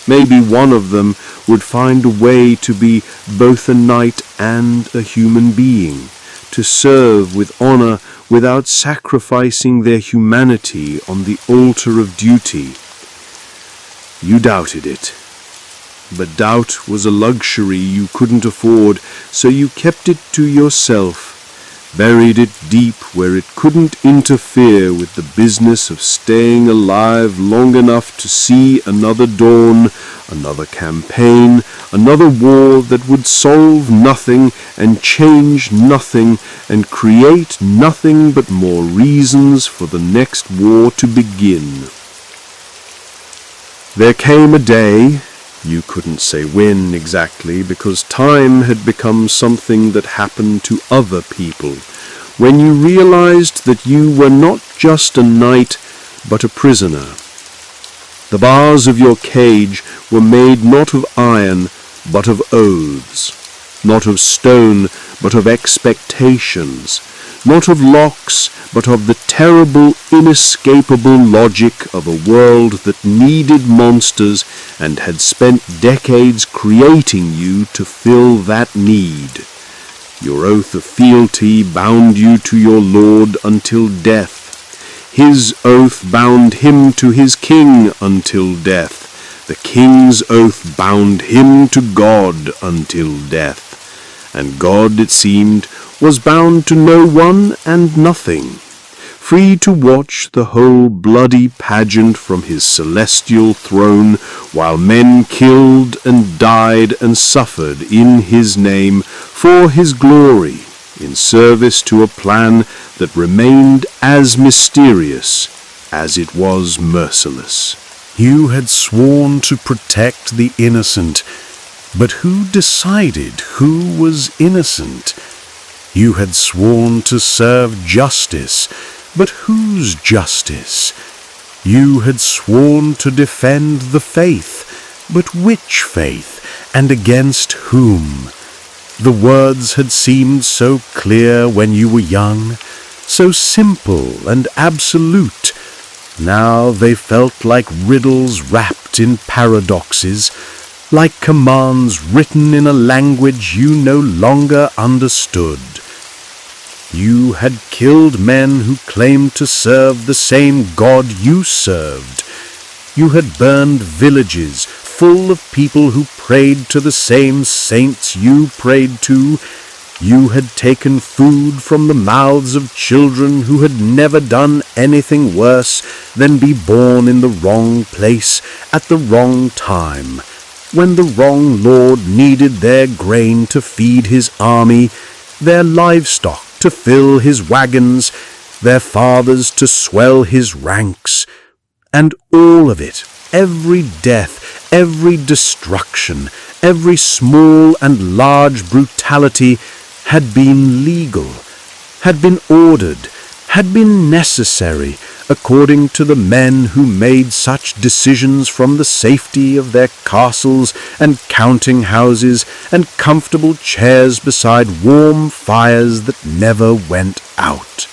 Maybe one of them would find a way to be both a knight and a human being, to serve with honor without sacrificing their humanity on the altar of duty. You doubted it, but doubt was a luxury you couldn't afford, so you kept it to yourself, buried it deep where it couldn't interfere with the business of staying alive long enough to see another dawn, another campaign, another war that would solve nothing and change nothing and create nothing but more reasons for the next war to begin. There came a day, you couldn't say when exactly, because time had become something that happened to other people, when you realized that you were not just a knight, but a prisoner. The bars of your cage were made not of iron, but of oaths, not of stone, but of expectations, not of locks, but of the terrible, inescapable logic of a world that needed monsters and had spent decades creating you to fill that need. Your oath of fealty bound you to your lord until death. His oath bound him to his king until death. The king's oath bound him to God until death. And God, it seemed, was bound to no one and nothing, free to watch the whole bloody pageant from his celestial throne, while men killed and died and suffered in his name, for his glory, in service to a plan that remained as mysterious as it was merciless. You had sworn to protect the innocent, but who decided who was innocent? You had sworn to serve justice, but whose justice? You had sworn to defend the faith, but which faith, and against whom? The words had seemed so clear when you were young, so simple and absolute. Now they felt like riddles wrapped in paradoxes, like commands written in a language you no longer understood. You had killed men who claimed to serve the same God you served. You had burned villages full of people who prayed to the same saints you prayed to. You had taken food from the mouths of children who had never done anything worse than be born in the wrong place at the wrong time, when the wrong lord needed their grain to feed his army, their livestock to fill his wagons, their fathers to swell his ranks. And all of it, every death, every destruction, every small and large brutality had been legal, had been ordered, had been necessary, according to the men who made such decisions from the safety of their castles and counting houses and comfortable chairs beside warm fires that never went out.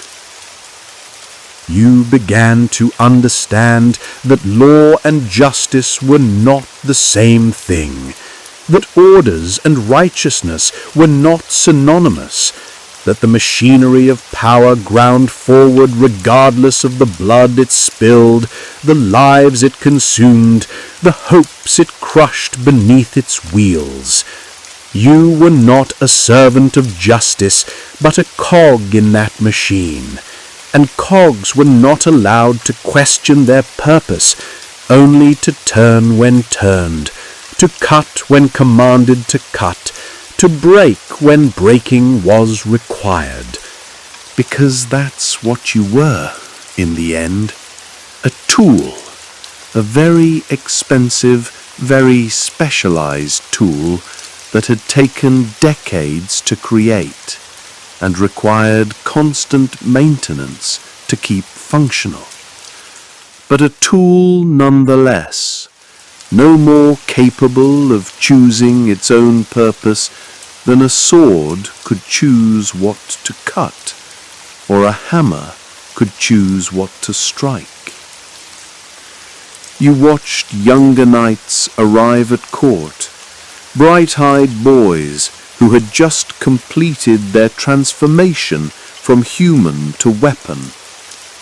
You began to understand that law and justice were not the same thing, that orders and righteousness were not synonymous, that the machinery of power ground forward regardless of the blood it spilled, the lives it consumed, the hopes it crushed beneath its wheels. You were not a servant of justice, but a cog in that machine, and cogs were not allowed to question their purpose, only to turn when turned, to cut when commanded to cut, to break when breaking was required. Because that's what you were, in the end, a tool, a very expensive, very specialized tool that had taken decades to create and required constant maintenance to keep functional. But a tool nonetheless, no more capable of choosing its own purpose than a sword could choose what to cut, or a hammer could choose what to strike. You watched younger knights arrive at court, bright-eyed boys who had just completed their transformation from human to weapon,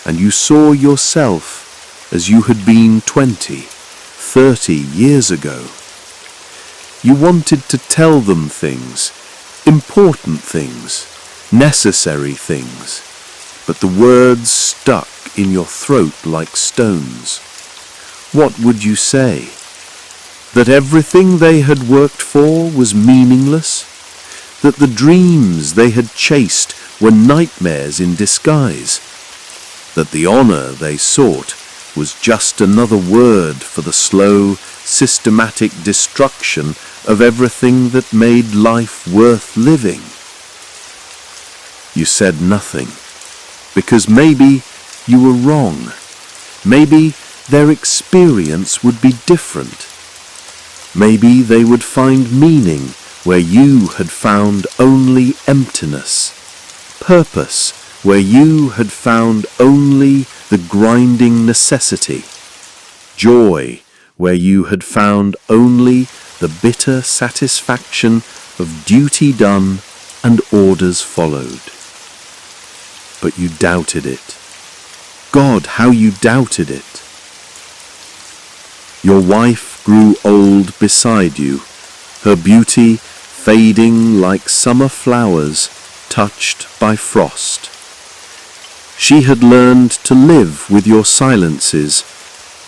and you saw yourself as you had been 20, 30 years ago. You wanted to tell them things, important things, necessary things, but the words stuck in your throat like stones. What would you say? That everything they had worked for was meaningless? That the dreams they had chased were nightmares in disguise? That the honor they sought was just another word for the slow, systematic destruction of everything that made life worth living? You said nothing, because maybe you were wrong. Maybe their experience would be different. Maybe they would find meaning where you had found only emptiness, purpose where you had found only the grinding necessity, joy where you had found only the bitter satisfaction of duty done and orders followed. But you doubted it. God, how you doubted it. Your wife grew old beside you, her beauty fading like summer flowers touched by frost. She had learned to live with your silences,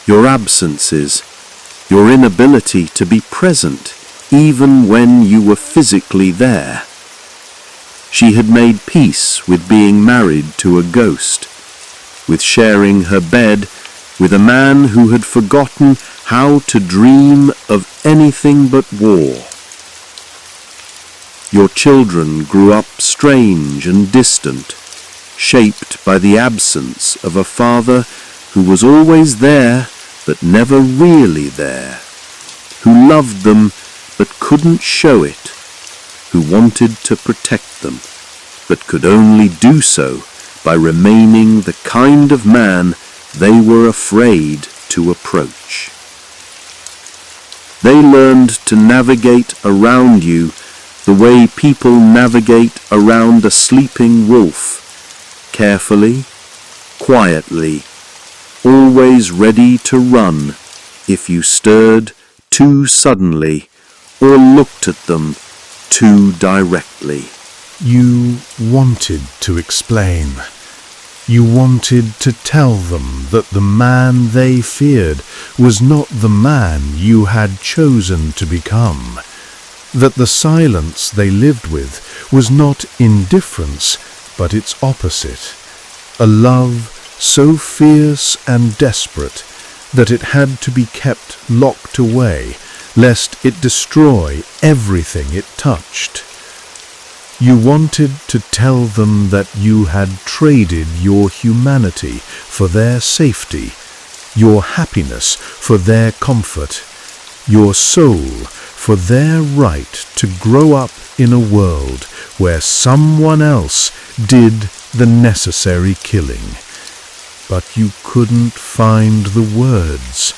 your absences, your inability to be present even when you were physically there. She had made peace with being married to a ghost, with sharing her bed with a man who had forgotten how to dream of anything but war. Your children grew up strange and distant, shaped by the absence of a father who was always there but never really there, who loved them but couldn't show it, who wanted to protect them but could only do so by remaining the kind of man they were afraid to approach. They learned to navigate around you the way people navigate around a sleeping wolf, carefully, quietly, always ready to run if you stirred too suddenly or looked at them too directly. You wanted to explain. You wanted to tell them that the man they feared was not the man you had chosen to become, that the silence they lived with was not indifference, but its opposite, a love so fierce and desperate that it had to be kept locked away, lest it destroy everything it touched. You wanted to tell them that you had traded your humanity for their safety, your happiness for their comfort, your soul for their right to grow up in a world where someone else did the necessary killing. But you couldn't find the words.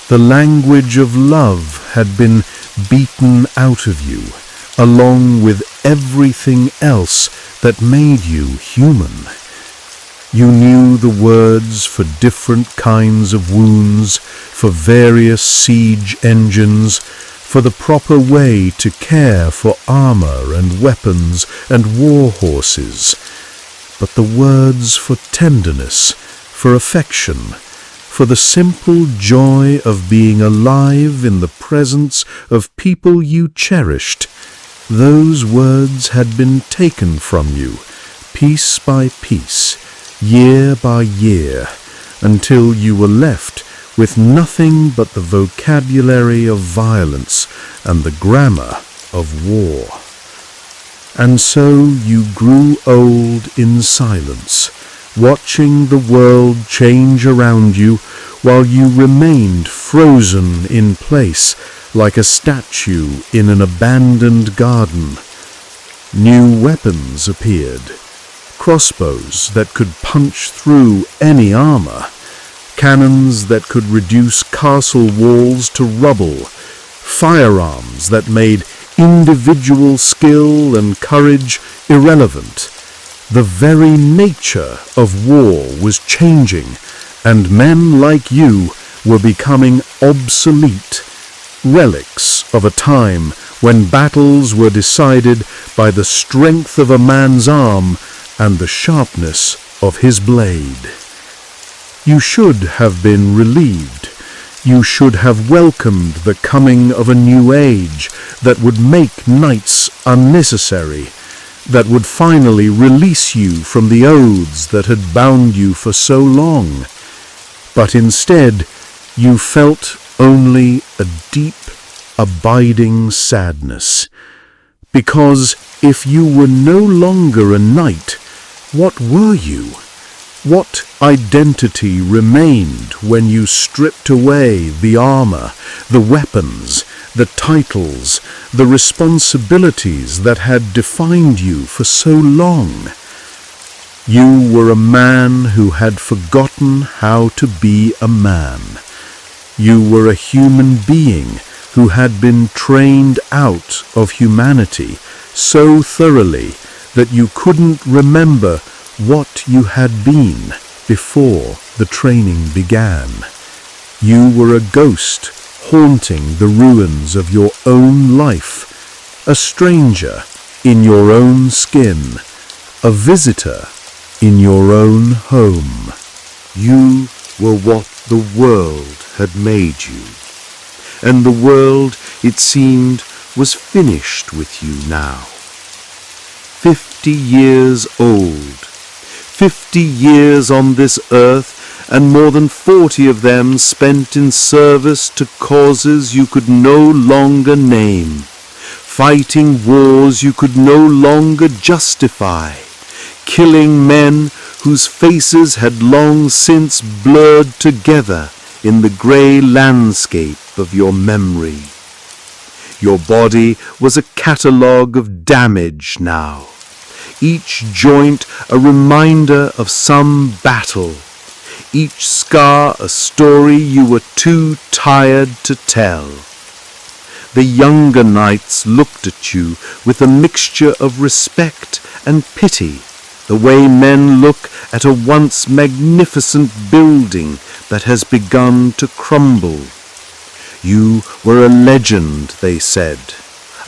The language of love had been beaten out of you, along with everything else that made you human. You knew the words for different kinds of wounds, for various siege engines, for the proper way to care for armor and weapons and war horses. But the words for tenderness, for affection, for the simple joy of being alive in the presence of people you cherished, those words had been taken from you, piece by piece, year by year, until you were left with nothing but the vocabulary of violence and the grammar of war. And so you grew old in silence, watching the world change around you while you remained frozen in place like a statue in an abandoned garden. New weapons appeared, crossbows that could punch through any armor, cannons that could reduce castle walls to rubble, firearms that made individual skill and courage irrelevant. The very nature of war was changing, and men like you were becoming obsolete, relics of a time when battles were decided by the strength of a man's arm and the sharpness of his blade. You should have been relieved. You should have welcomed the coming of a new age that would make knights unnecessary, that would finally release you from the oaths that had bound you for so long. But instead, you felt only a deep, abiding sadness. Because if you were no longer a knight, what were you? What identity remained when you stripped away the armor, the weapons, the titles, the responsibilities that had defined you for so long? You were a man who had forgotten how to be a man. You were a human being who had been trained out of humanity so thoroughly that you couldn't remember what you had been before the training began. You were a ghost haunting the ruins of your own life, a stranger in your own skin, a visitor in your own home. You were what the world had made you, and the world, it seemed, was finished with you now. 50 years old, 50 years on this earth, and more than 40 of them spent in service to causes you could no longer name, fighting wars you could no longer justify, killing men whose faces had long since blurred together in the grey landscape of your memory. Your body was a catalogue of damage now, each joint a reminder of some battle, each scar a story you were too tired to tell. The younger knights looked at you with a mixture of respect and pity, the way men look at a once magnificent building that has begun to crumble. You were a legend, they said,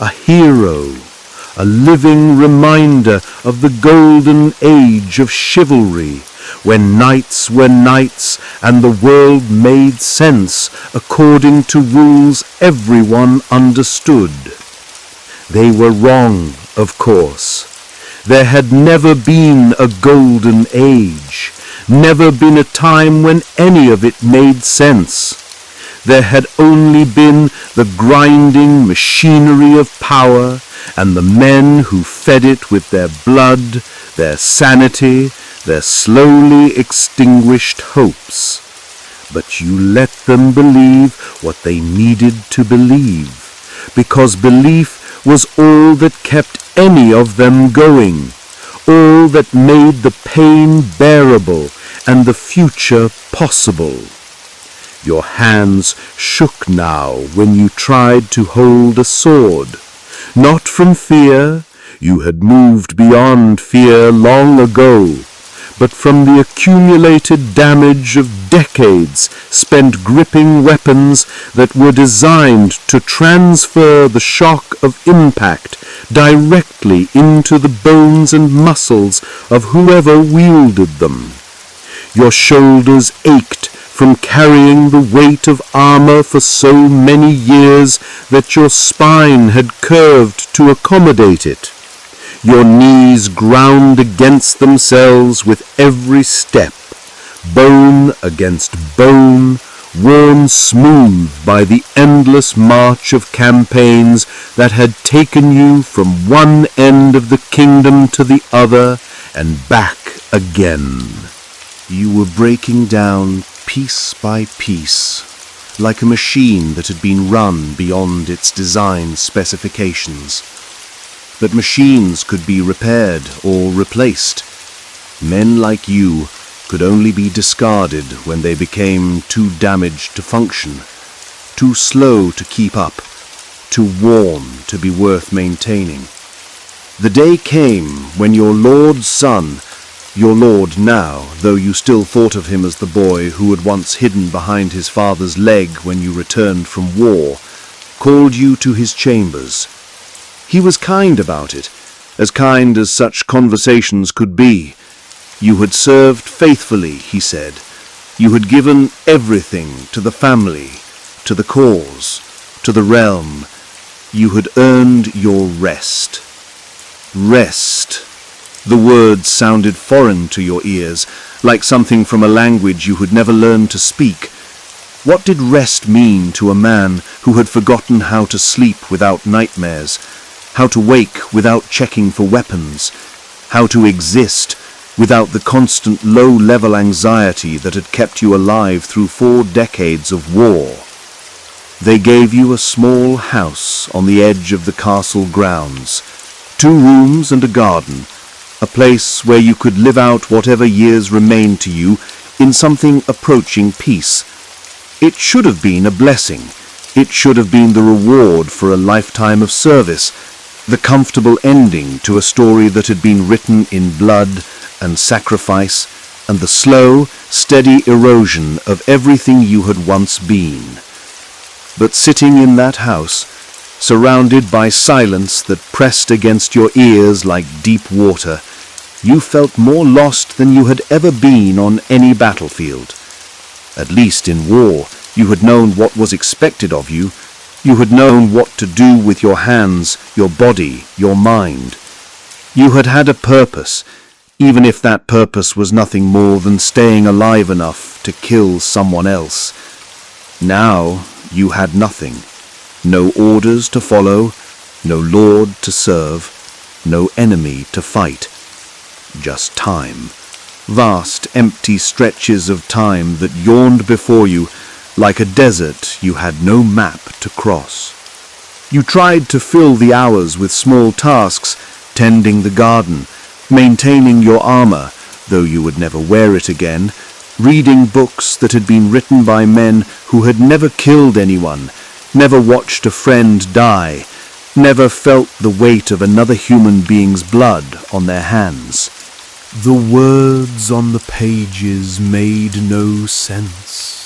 a hero, a living reminder of the golden age of chivalry, when knights were knights and the world made sense according to rules everyone understood. They were wrong, of course. There had never been a golden age, never been a time when any of it made sense. There had only been the grinding machinery of power, and the men who fed it with their blood, their sanity, their slowly extinguished hopes. But you let them believe what they needed to believe, because belief was all that kept any of them going, all that made the pain bearable and the future possible. Your hands shook now when you tried to hold a sword, not from fear, you had moved beyond fear long ago, but from the accumulated damage of decades spent gripping weapons that were designed to transfer the shock of impact directly into the bones and muscles of whoever wielded them. Your shoulders ached from carrying the weight of armor for so many years that your spine had curved to accommodate it. Your knees ground against themselves with every step, bone against bone, worn smooth by the endless march of campaigns that had taken you from one end of the kingdom to the other and back again. You were breaking down piece by piece, like a machine that had been run beyond its design specifications. But machines could be repaired or replaced. Men like you could only be discarded when they became too damaged to function, too slow to keep up, too worn to be worth maintaining. The day came when your lord's son, your lord now, though you still thought of him as the boy who had once hidden behind his father's leg when you returned from war, called you to his chambers. He was kind about it, as kind as such conversations could be. You had served faithfully, he said. You had given everything to the family, to the cause, to the realm. You had earned your rest. Rest. The words sounded foreign to your ears, like something from a language you had never learned to speak. What did rest mean to a man who had forgotten how to sleep without nightmares, how to wake without checking for weapons, how to exist without the constant low-level anxiety that had kept you alive through 4 decades of war? They gave you a small house on the edge of the castle grounds, 2 rooms and a garden, a place where you could live out whatever years remained to you in something approaching peace. It should have been a blessing. It should have been the reward for a lifetime of service, the comfortable ending to a story that had been written in blood and sacrifice and the slow, steady erosion of everything you had once been. But sitting in that house, surrounded by silence that pressed against your ears like deep water, you felt more lost than you had ever been on any battlefield. At least in war, you had known what was expected of you. You had known what to do with your hands, your body, your mind. You had had a purpose, even if that purpose was nothing more than staying alive enough to kill someone else. Now you had nothing. No orders to follow, no lord to serve, no enemy to fight. Just time. Vast, empty stretches of time that yawned before you like a desert you had no map to cross. You tried to fill the hours with small tasks, tending the garden, maintaining your armor, though you would never wear it again, reading books that had been written by men who had never killed anyone, never watched a friend die, never felt the weight of another human being's blood on their hands. The words on the pages made no sense.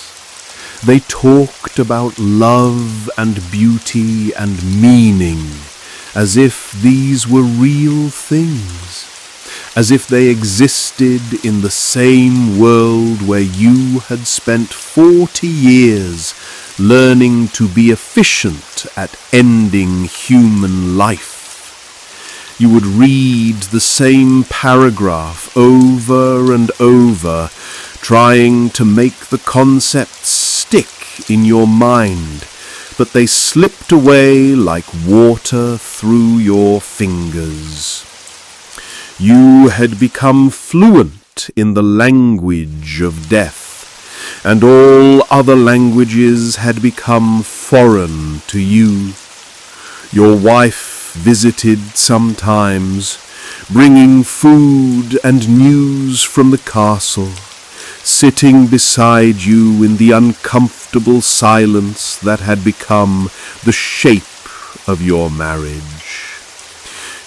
They talked about love and beauty and meaning, as if these were real things, as if they existed in the same world where you had spent 40 years learning to be efficient at ending human life. You would read the same paragraph over and over, trying to make the concepts stick in your mind, but they slipped away like water through your fingers. You had become fluent in the language of death, and all other languages had become foreign to you. Your wife visited sometimes, bringing food and news from the castle, sitting beside you in the uncomfortable silence that had become the shape of your marriage.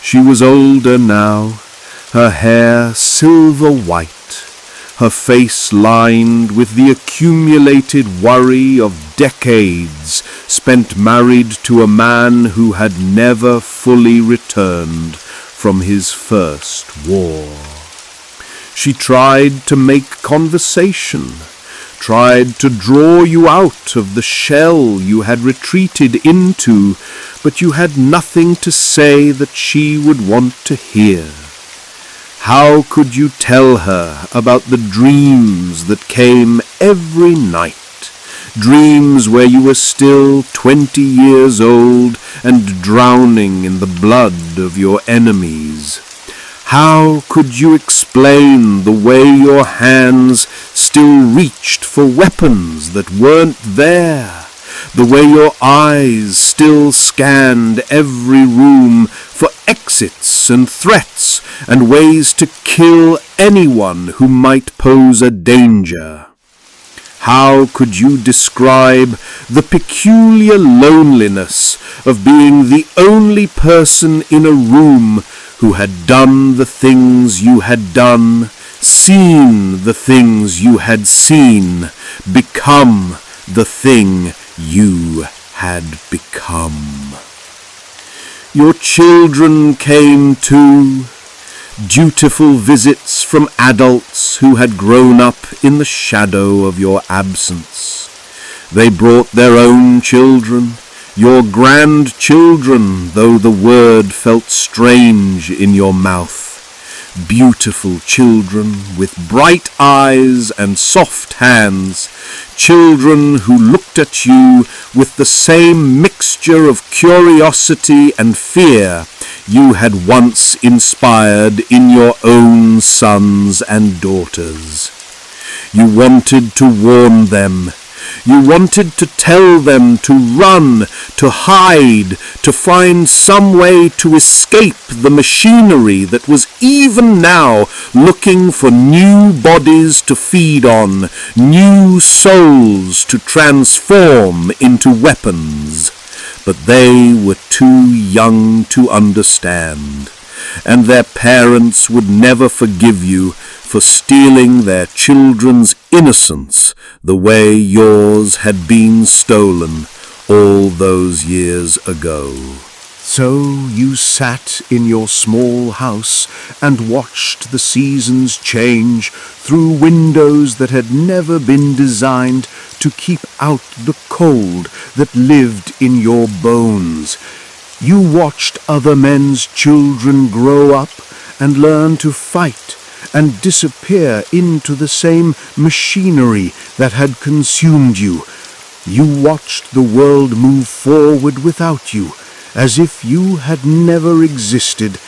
She was older now, her hair silver white, her face lined with the accumulated worry of decades spent married to a man who had never fully returned from his first war. She tried to make conversation, tried to draw you out of the shell you had retreated into, but you had nothing to say that she would want to hear. How could you tell her about the dreams that came every night? Dreams where you were still 20 years old and drowning in the blood of your enemies. How could you explain the way your hands still reached for weapons that weren't there? The way your eyes still scanned every room for exits and threats and ways to kill anyone who might pose a danger? How could you describe the peculiar loneliness of being the only person in a room who had done the things you had done, seen the things you had seen, become the thing you had become? Your children came too, dutiful visits from adults who had grown up in the shadow of your absence. They brought their own children, your grandchildren, though the word felt strange in your mouth. Beautiful children with bright eyes and soft hands, children who looked at you with the same mixture of curiosity and fear you had once inspired in your own sons and daughters. You wanted to warn them. You wanted to tell them to run, to hide, to find some way to escape the machinery that was even now looking for new bodies to feed on, new souls to transform into weapons. But they were too young to understand, and their parents would never forgive you for stealing their children's innocence the way yours had been stolen all those years ago. So you sat in your small house and watched the seasons change through windows that had never been designed to keep out the cold that lived in your bones. You watched other men's children grow up and learn to fight and disappear into the same machinery that had consumed you. You watched the world move forward without you, as if you had never existed,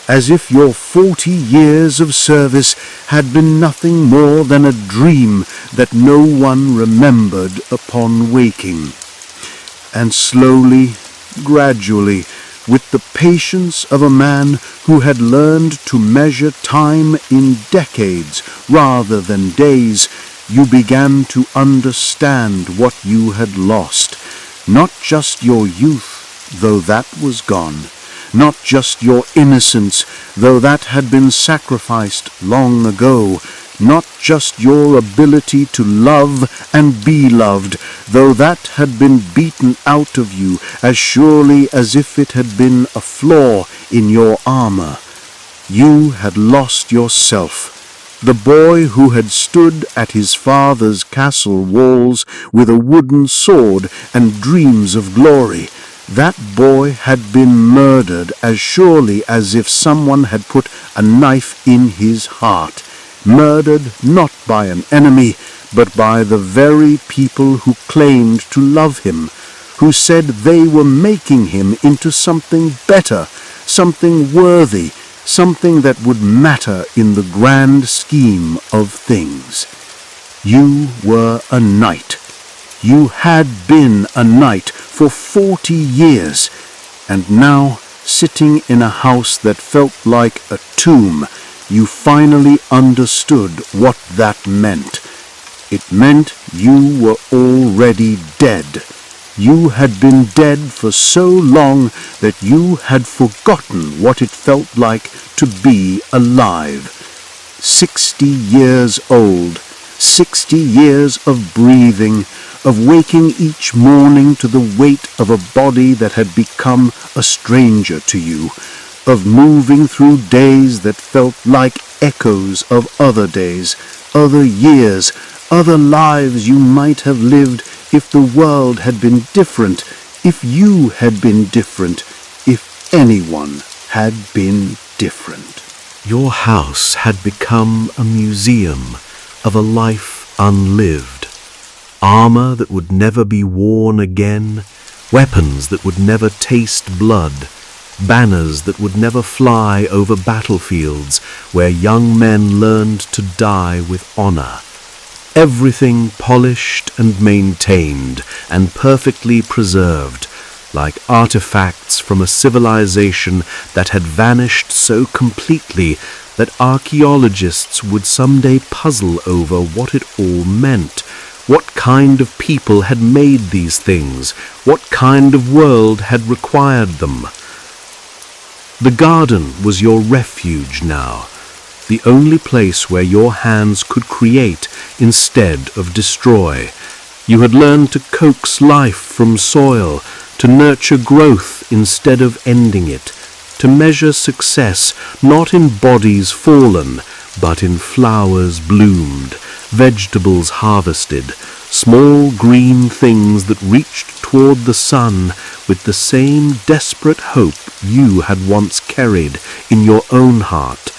as if your 40 years of service had been nothing more than a dream that no one remembered upon waking. And slowly, gradually, with the patience of a man who had learned to measure time in decades rather than days, you began to understand what you had lost. Not just your youth, though that was gone. Not just your innocence, though that had been sacrificed long ago. Not just your ability to love and be loved, though that had been beaten out of you as surely as if it had been a flaw in your armor. You had lost yourself, the boy who had stood at his father's castle walls with a wooden sword and dreams of glory. That boy had been murdered as surely as if someone had put a knife in his heart. Murdered not by an enemy, but by the very people who claimed to love him, who said they were making him into something better, something worthy, something that would matter in the grand scheme of things. You were a knight. You had been a knight for 40 years, and now, sitting in a house that felt like a tomb, you finally understood what that meant. It meant you were already dead. You had been dead for so long that you had forgotten what it felt like to be alive. 60 years old, 60 years of breathing, of waking each morning to the weight of a body that had become a stranger to you, of moving through days that felt like echoes of other days, other years, other lives you might have lived if the world had been different, if you had been different, if anyone had been different. Your house had become a museum of a life unlived. Armor that would never be worn again, weapons that would never taste blood, banners that would never fly over battlefields where young men learned to die with honor. Everything polished and maintained and perfectly preserved, like artifacts from a civilization that had vanished so completely that archaeologists would someday puzzle over what it all meant. What kind of people had made these things? What kind of world had required them? The garden was your refuge now, the only place where your hands could create instead of destroy. You had learned to coax life from soil, to nurture growth instead of ending it, to measure success not in bodies fallen, but in flowers bloomed, vegetables harvested, small green things that reached toward the sun with the same desperate hope you had once carried in your own heart.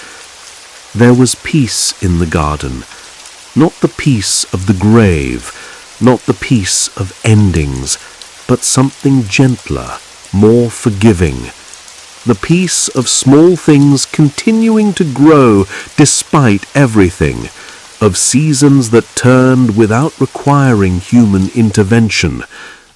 There was peace in the garden, not the peace of the grave, not the peace of endings, but something gentler, more forgiving. The peace of small things continuing to grow despite everything, of seasons that turned without requiring human intervention,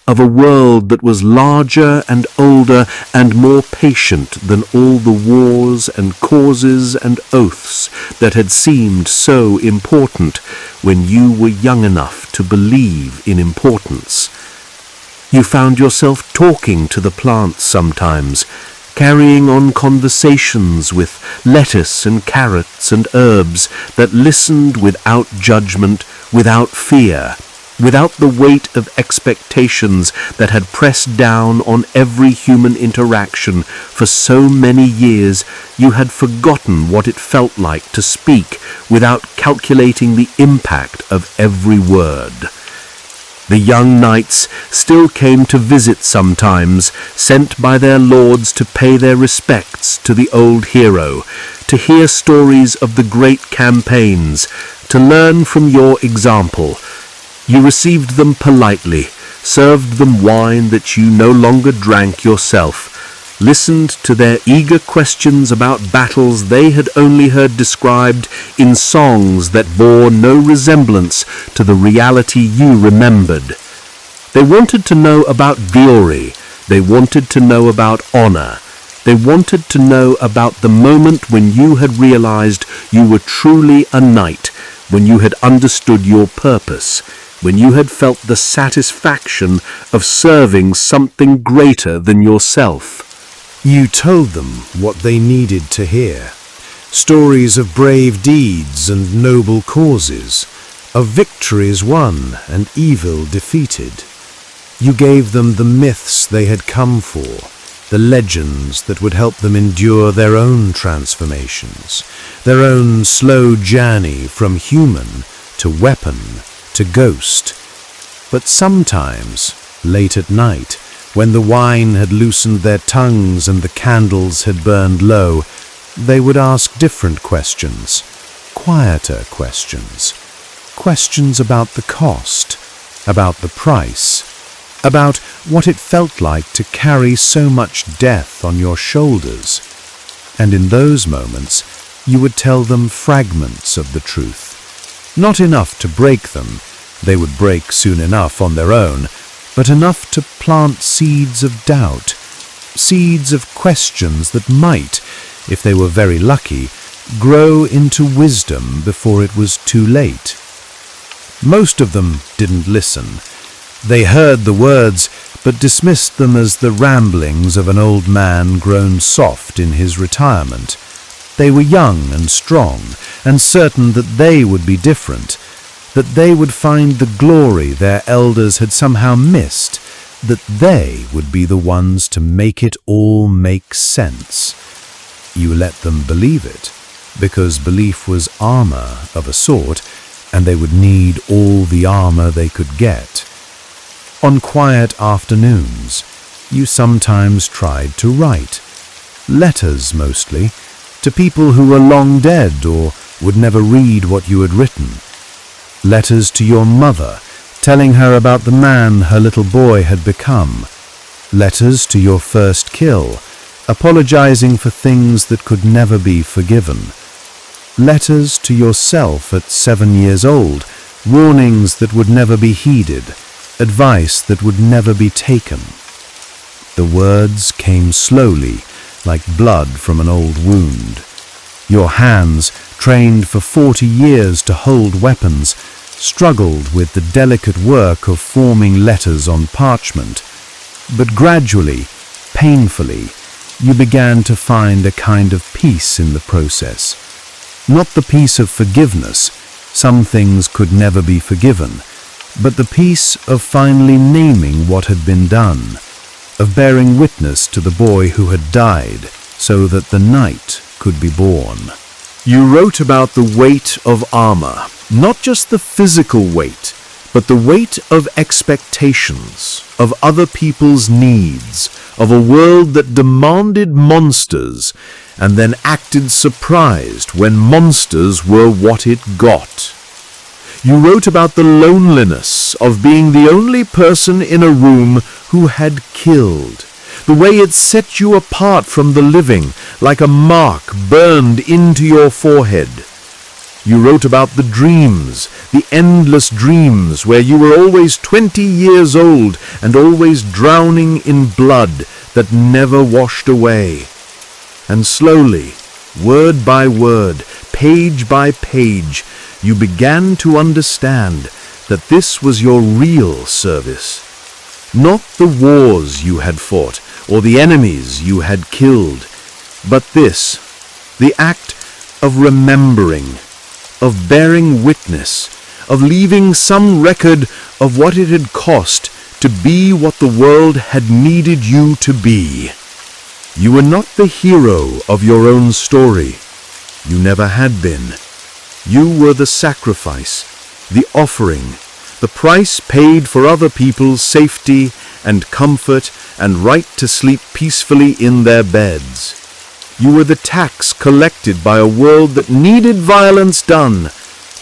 of a world that was larger and older and more patient than all the wars and causes and oaths that had seemed so important when you were young enough to believe in importance. You found yourself talking to the plants sometimes, carrying on conversations with lettuce and carrots and herbs that listened without judgment, without fear, without the weight of expectations that had pressed down on every human interaction for so many years. You had forgotten what it felt like to speak without calculating the impact of every word. The young knights still came to visit sometimes, sent by their lords to pay their respects to the old hero, to hear stories of the great campaigns, to learn from your example. You received them politely, served them wine that you no longer drank yourself, listened to their eager questions about battles they had only heard described in songs that bore no resemblance to the reality you remembered. They wanted to know about glory. They wanted to know about honor. They wanted to know about the moment when you had realized you were truly a knight, when you had understood your purpose, when you had felt the satisfaction of serving something greater than yourself. You told them what they needed to hear. Stories of brave deeds and noble causes, of victories won and evil defeated. You gave them the myths they had come for, the legends that would help them endure their own transformations, their own slow journey from human to weapon to ghost. But sometimes, late at night, when the wine had loosened their tongues and the candles had burned low, they would ask different questions, quieter questions, questions about the cost, about the price, about what it felt like to carry so much death on your shoulders. And in those moments, you would tell them fragments of the truth. Not enough to break them, they would break soon enough on their own, but enough to plant seeds of doubt, seeds of questions that might, if they were very lucky, grow into wisdom before it was too late. Most of them didn't listen. They heard the words, but dismissed them as the ramblings of an old man grown soft in his retirement. They were young and strong, and certain that they would be different, that they would find the glory their elders had somehow missed, that they would be the ones to make it all make sense. You let them believe it, because belief was armor of a sort, and they would need all the armor they could get. On quiet afternoons, you sometimes tried to write, letters mostly, to people who were long dead or would never read what you had written. Letters to your mother, telling her about the man her little boy had become. Letters to your first kill, apologizing for things that could never be forgiven. Letters to yourself at 7 years old, warnings that would never be heeded, advice that would never be taken. The words came slowly, like blood from an old wound. Your hands, trained for 40 years to hold weapons, struggled with the delicate work of forming letters on parchment. But gradually, painfully, you began to find a kind of peace in the process. Not the peace of forgiveness, some things could never be forgiven, but the peace of finally naming what had been done, of bearing witness to the boy who had died so that the night could be born. You wrote about the weight of armor, not just the physical weight, but the weight of expectations, of other people's needs, of a world that demanded monsters and then acted surprised when monsters were what it got. You wrote about the loneliness of being the only person in a room who had killed, the way it set you apart from the living, like a mark burned into your forehead. You wrote about the dreams, the endless dreams where you were always 20 years old and always drowning in blood that never washed away. And slowly, word by word, page by page, you began to understand that this was your real service. Not the wars you had fought or the enemies you had killed, but this, the act of remembering, of bearing witness, of leaving some record of what it had cost to be what the world had needed you to be. You were not the hero of your own story. You never had been. You were the sacrifice, the offering, the price paid for other people's safety and comfort and right to sleep peacefully in their beds. You were the tax collected by a world that needed violence done,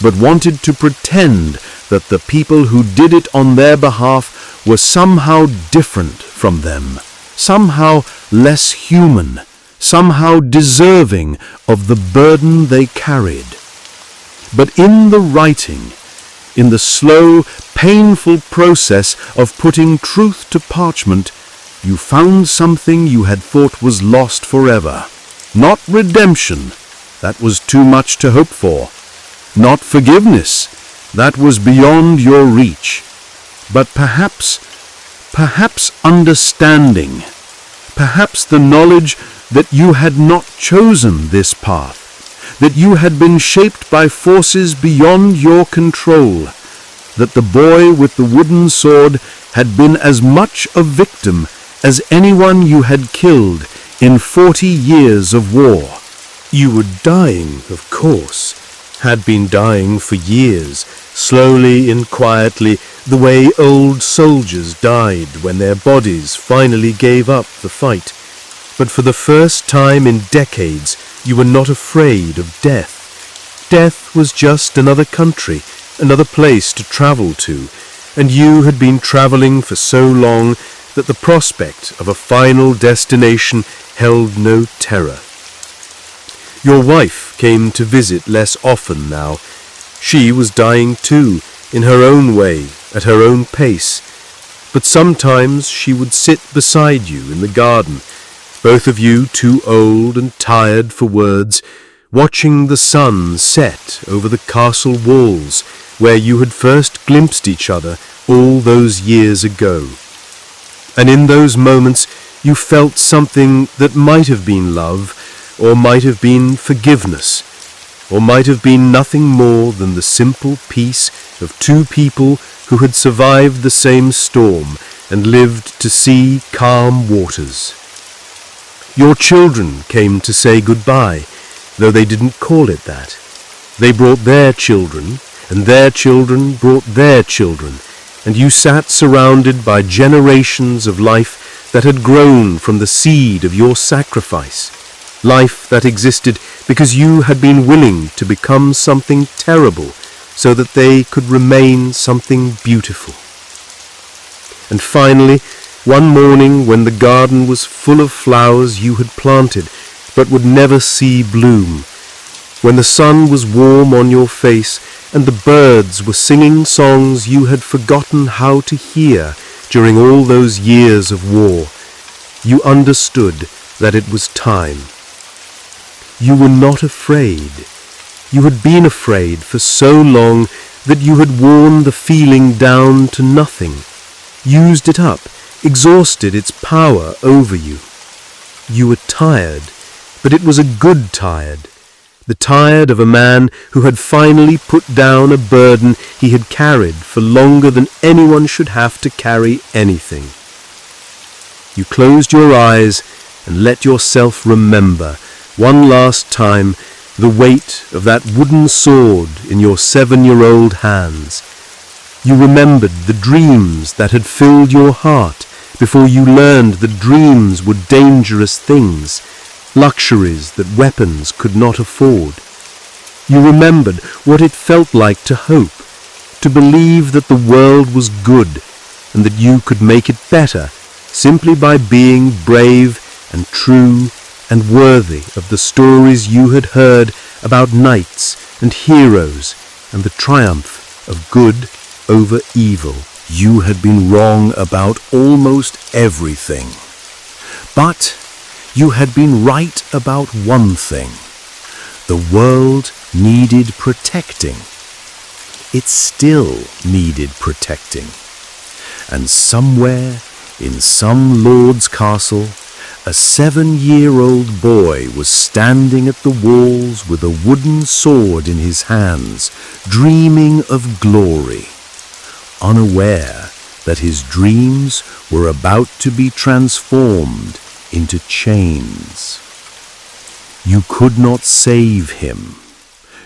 but wanted to pretend that the people who did it on their behalf were somehow different from them, somehow less human, somehow deserving of the burden they carried. But in the writing, in the slow, painful process of putting truth to parchment, you found something you had thought was lost forever. Not redemption, that was too much to hope for. Not forgiveness, that was beyond your reach. But perhaps understanding, perhaps the knowledge that you had not chosen this path, that you had been shaped by forces beyond your control, that the boy with the wooden sword had been as much a victim as anyone you had killed in 40 years of war. You were dying, of course, had been dying for years, slowly and quietly, the way old soldiers died when their bodies finally gave up the fight. But for the first time in decades, you were not afraid of death. Death was just another country, another place to travel to, and you had been travelling for so long that the prospect of a final destination held no terror. Your wife came to visit less often now. She was dying too, in her own way, at her own pace, but sometimes she would sit beside you in the garden, both of you too old and tired for words, watching the sun set over the castle walls where you had first glimpsed each other all those years ago. And in those moments you felt something that might have been love, or might have been forgiveness, or might have been nothing more than the simple peace of two people who had survived the same storm and lived to see calm waters. Your children came to say goodbye, though they didn't call it that. They brought their children, and their children brought their children, and you sat surrounded by generations of life that had grown from the seed of your sacrifice, life that existed because you had been willing to become something terrible so that they could remain something beautiful. And finally, one morning when the garden was full of flowers you had planted but would never see bloom, when the sun was warm on your face and the birds were singing songs you had forgotten how to hear during all those years of war, you understood that it was time. You were not afraid. You had been afraid for so long that you had worn the feeling down to nothing, used it up, exhausted its power over you. You were tired, but it was a good tired, the tired of a man who had finally put down a burden he had carried for longer than anyone should have to carry anything. You closed your eyes and let yourself remember, one last time, the weight of that wooden sword in your 7-year-old hands. You remembered the dreams that had filled your heart before you learned that dreams were dangerous things, luxuries that weapons could not afford. You remembered what it felt like to hope, to believe that the world was good and that you could make it better simply by being brave and true and worthy of the stories you had heard about knights and heroes and the triumph of good over evil. You had been wrong about almost everything. But you had been right about one thing. The world needed protecting. It still needed protecting. And somewhere in some lord's castle, a 7-year-old boy was standing at the walls with a wooden sword in his hands, dreaming of glory, unaware that his dreams were about to be transformed into chains. You could not save him.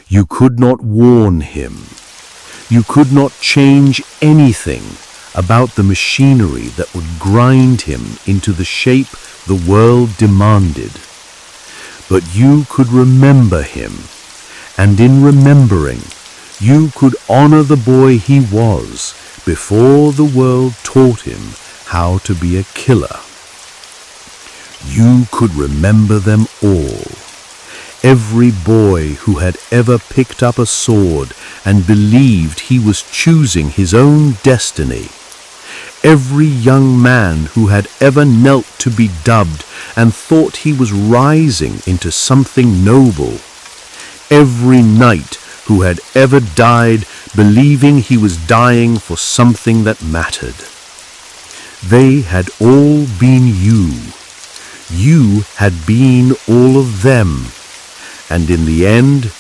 You could not warn him. You could not change anything about the machinery that would grind him into the shape the world demanded. But you could remember him, and in remembering, you could honor the boy he was before the world taught him how to be a killer. You could remember them all. Every boy who had ever picked up a sword and believed he was choosing his own destiny. Every young man who had ever knelt to be dubbed and thought he was rising into something noble. Every knight who had ever died believing he was dying for something that mattered. They had all been you. You had been all of them. And in the end,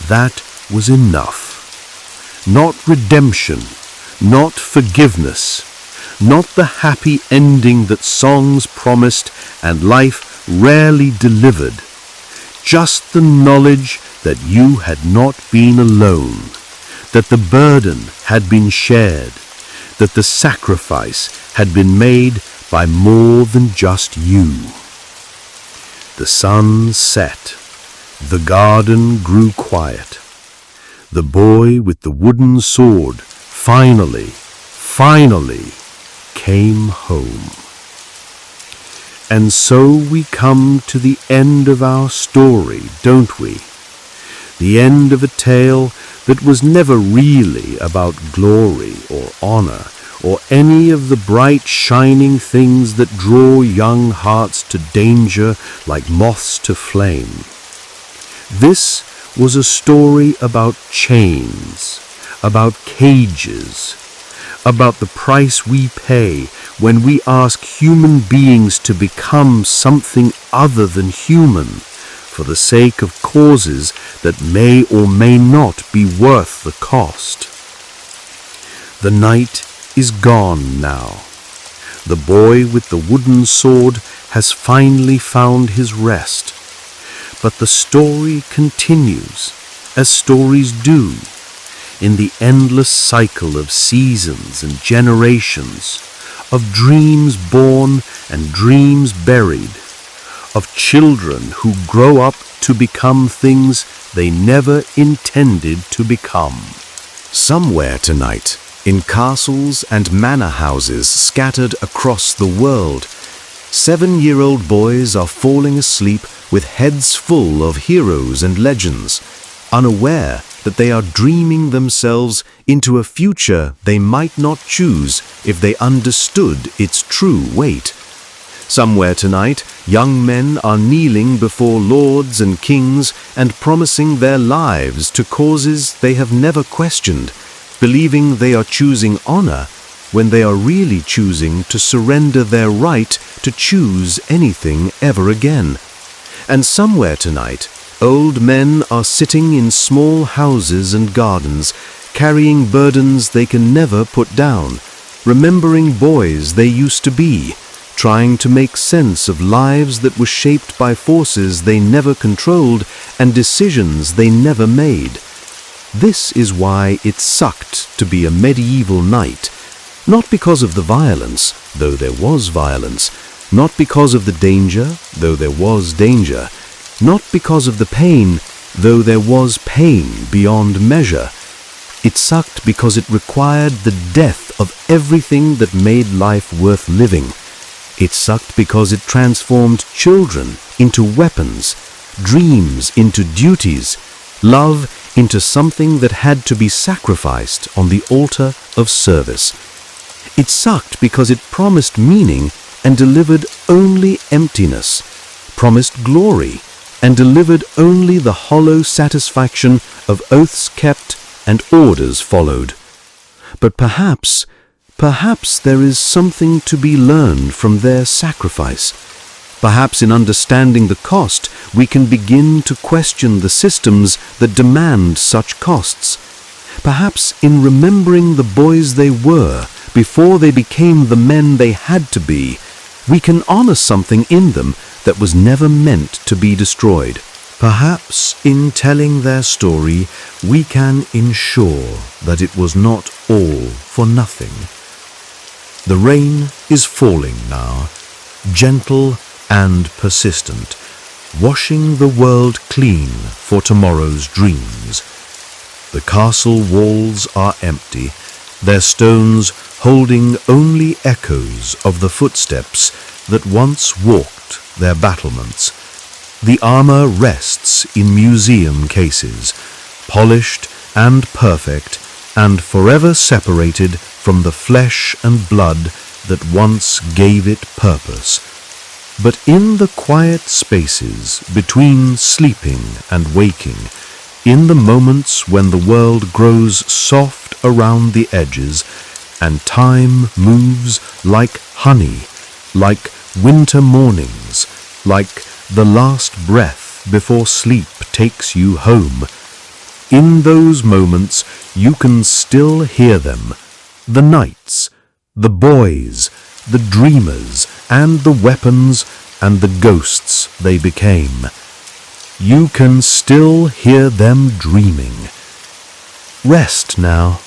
that was enough. Not redemption, not forgiveness, not the happy ending that songs promised and life rarely delivered. Just the knowledge that you had not been alone, that the burden had been shared, that the sacrifice had been made by more than just you. The sun set. The garden grew quiet. The boy with the wooden sword finally finally came home. And so we come to the end of our story, don't we? The end of a tale that was never really about glory or honor or any of the bright shining things that draw young hearts to danger like moths to flame. This was a story about chains, about cages, about the price we pay when we ask human beings to become something other than human for the sake of causes that may or may not be worth the cost. The night is gone now. The boy with the wooden sword has finally found his rest. But the story continues, as stories do, in the endless cycle of seasons and generations, of dreams born and dreams buried, of children who grow up to become things they never intended to become. Somewhere tonight, in castles and manor houses scattered across the world, 7-year-old boys are falling asleep with heads full of heroes and legends, unaware that they are dreaming themselves into a future they might not choose if they understood its true weight. Somewhere tonight, young men are kneeling before lords and kings and promising their lives to causes they have never questioned, believing they are choosing honor when they are really choosing to surrender their right to choose anything ever again. And somewhere tonight, old men are sitting in small houses and gardens, carrying burdens they can never put down, remembering boys they used to be, trying to make sense of lives that were shaped by forces they never controlled and decisions they never made. This is why it sucked to be a medieval knight, not because of the violence, though there was violence, not because of the danger, though there was danger, not because of the pain, though there was pain beyond measure. It sucked because it required the death of everything that made life worth living. It sucked because it transformed children into weapons, dreams into duties, love into something that had to be sacrificed on the altar of service. It sucked because it promised meaning and delivered only emptiness, promised glory and delivered only the hollow satisfaction of oaths kept and orders followed. But perhaps there is something to be learned from their sacrifice. Perhaps in understanding the cost, we can begin to question the systems that demand such costs. Perhaps in remembering the boys they were before they became the men they had to be, we can honor something in them that was never meant to be destroyed. Perhaps in telling their story, we can ensure that it was not all for nothing. The rain is falling now, gentle and persistent, washing the world clean for tomorrow's dreams. The castle walls are empty, their stones holding only echoes of the footsteps that once walked their battlements. The armor rests in museum cases, polished and perfect, and forever separated from the flesh and blood that once gave it purpose. But in the quiet spaces between sleeping and waking, in the moments when the world grows soft around the edges and time moves like honey, like winter mornings, like the last breath before sleep takes you home, in those moments you can still hear them, the knights, the boys, the dreamers, and the weapons and the ghosts they became. You can still hear them dreaming. Rest now,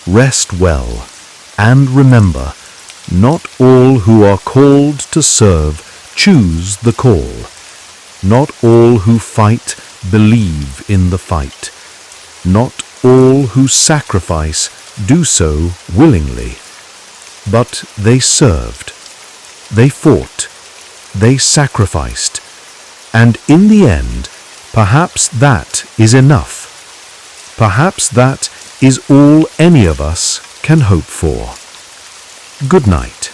rest well, and remember, not all who are called to serve choose the call. Not all who fight believe in the fight. Not all who sacrifice do so willingly. but they served, they fought, they sacrificed, and in the end, perhaps that is enough. Perhaps that is all any of us can hope for. Good night.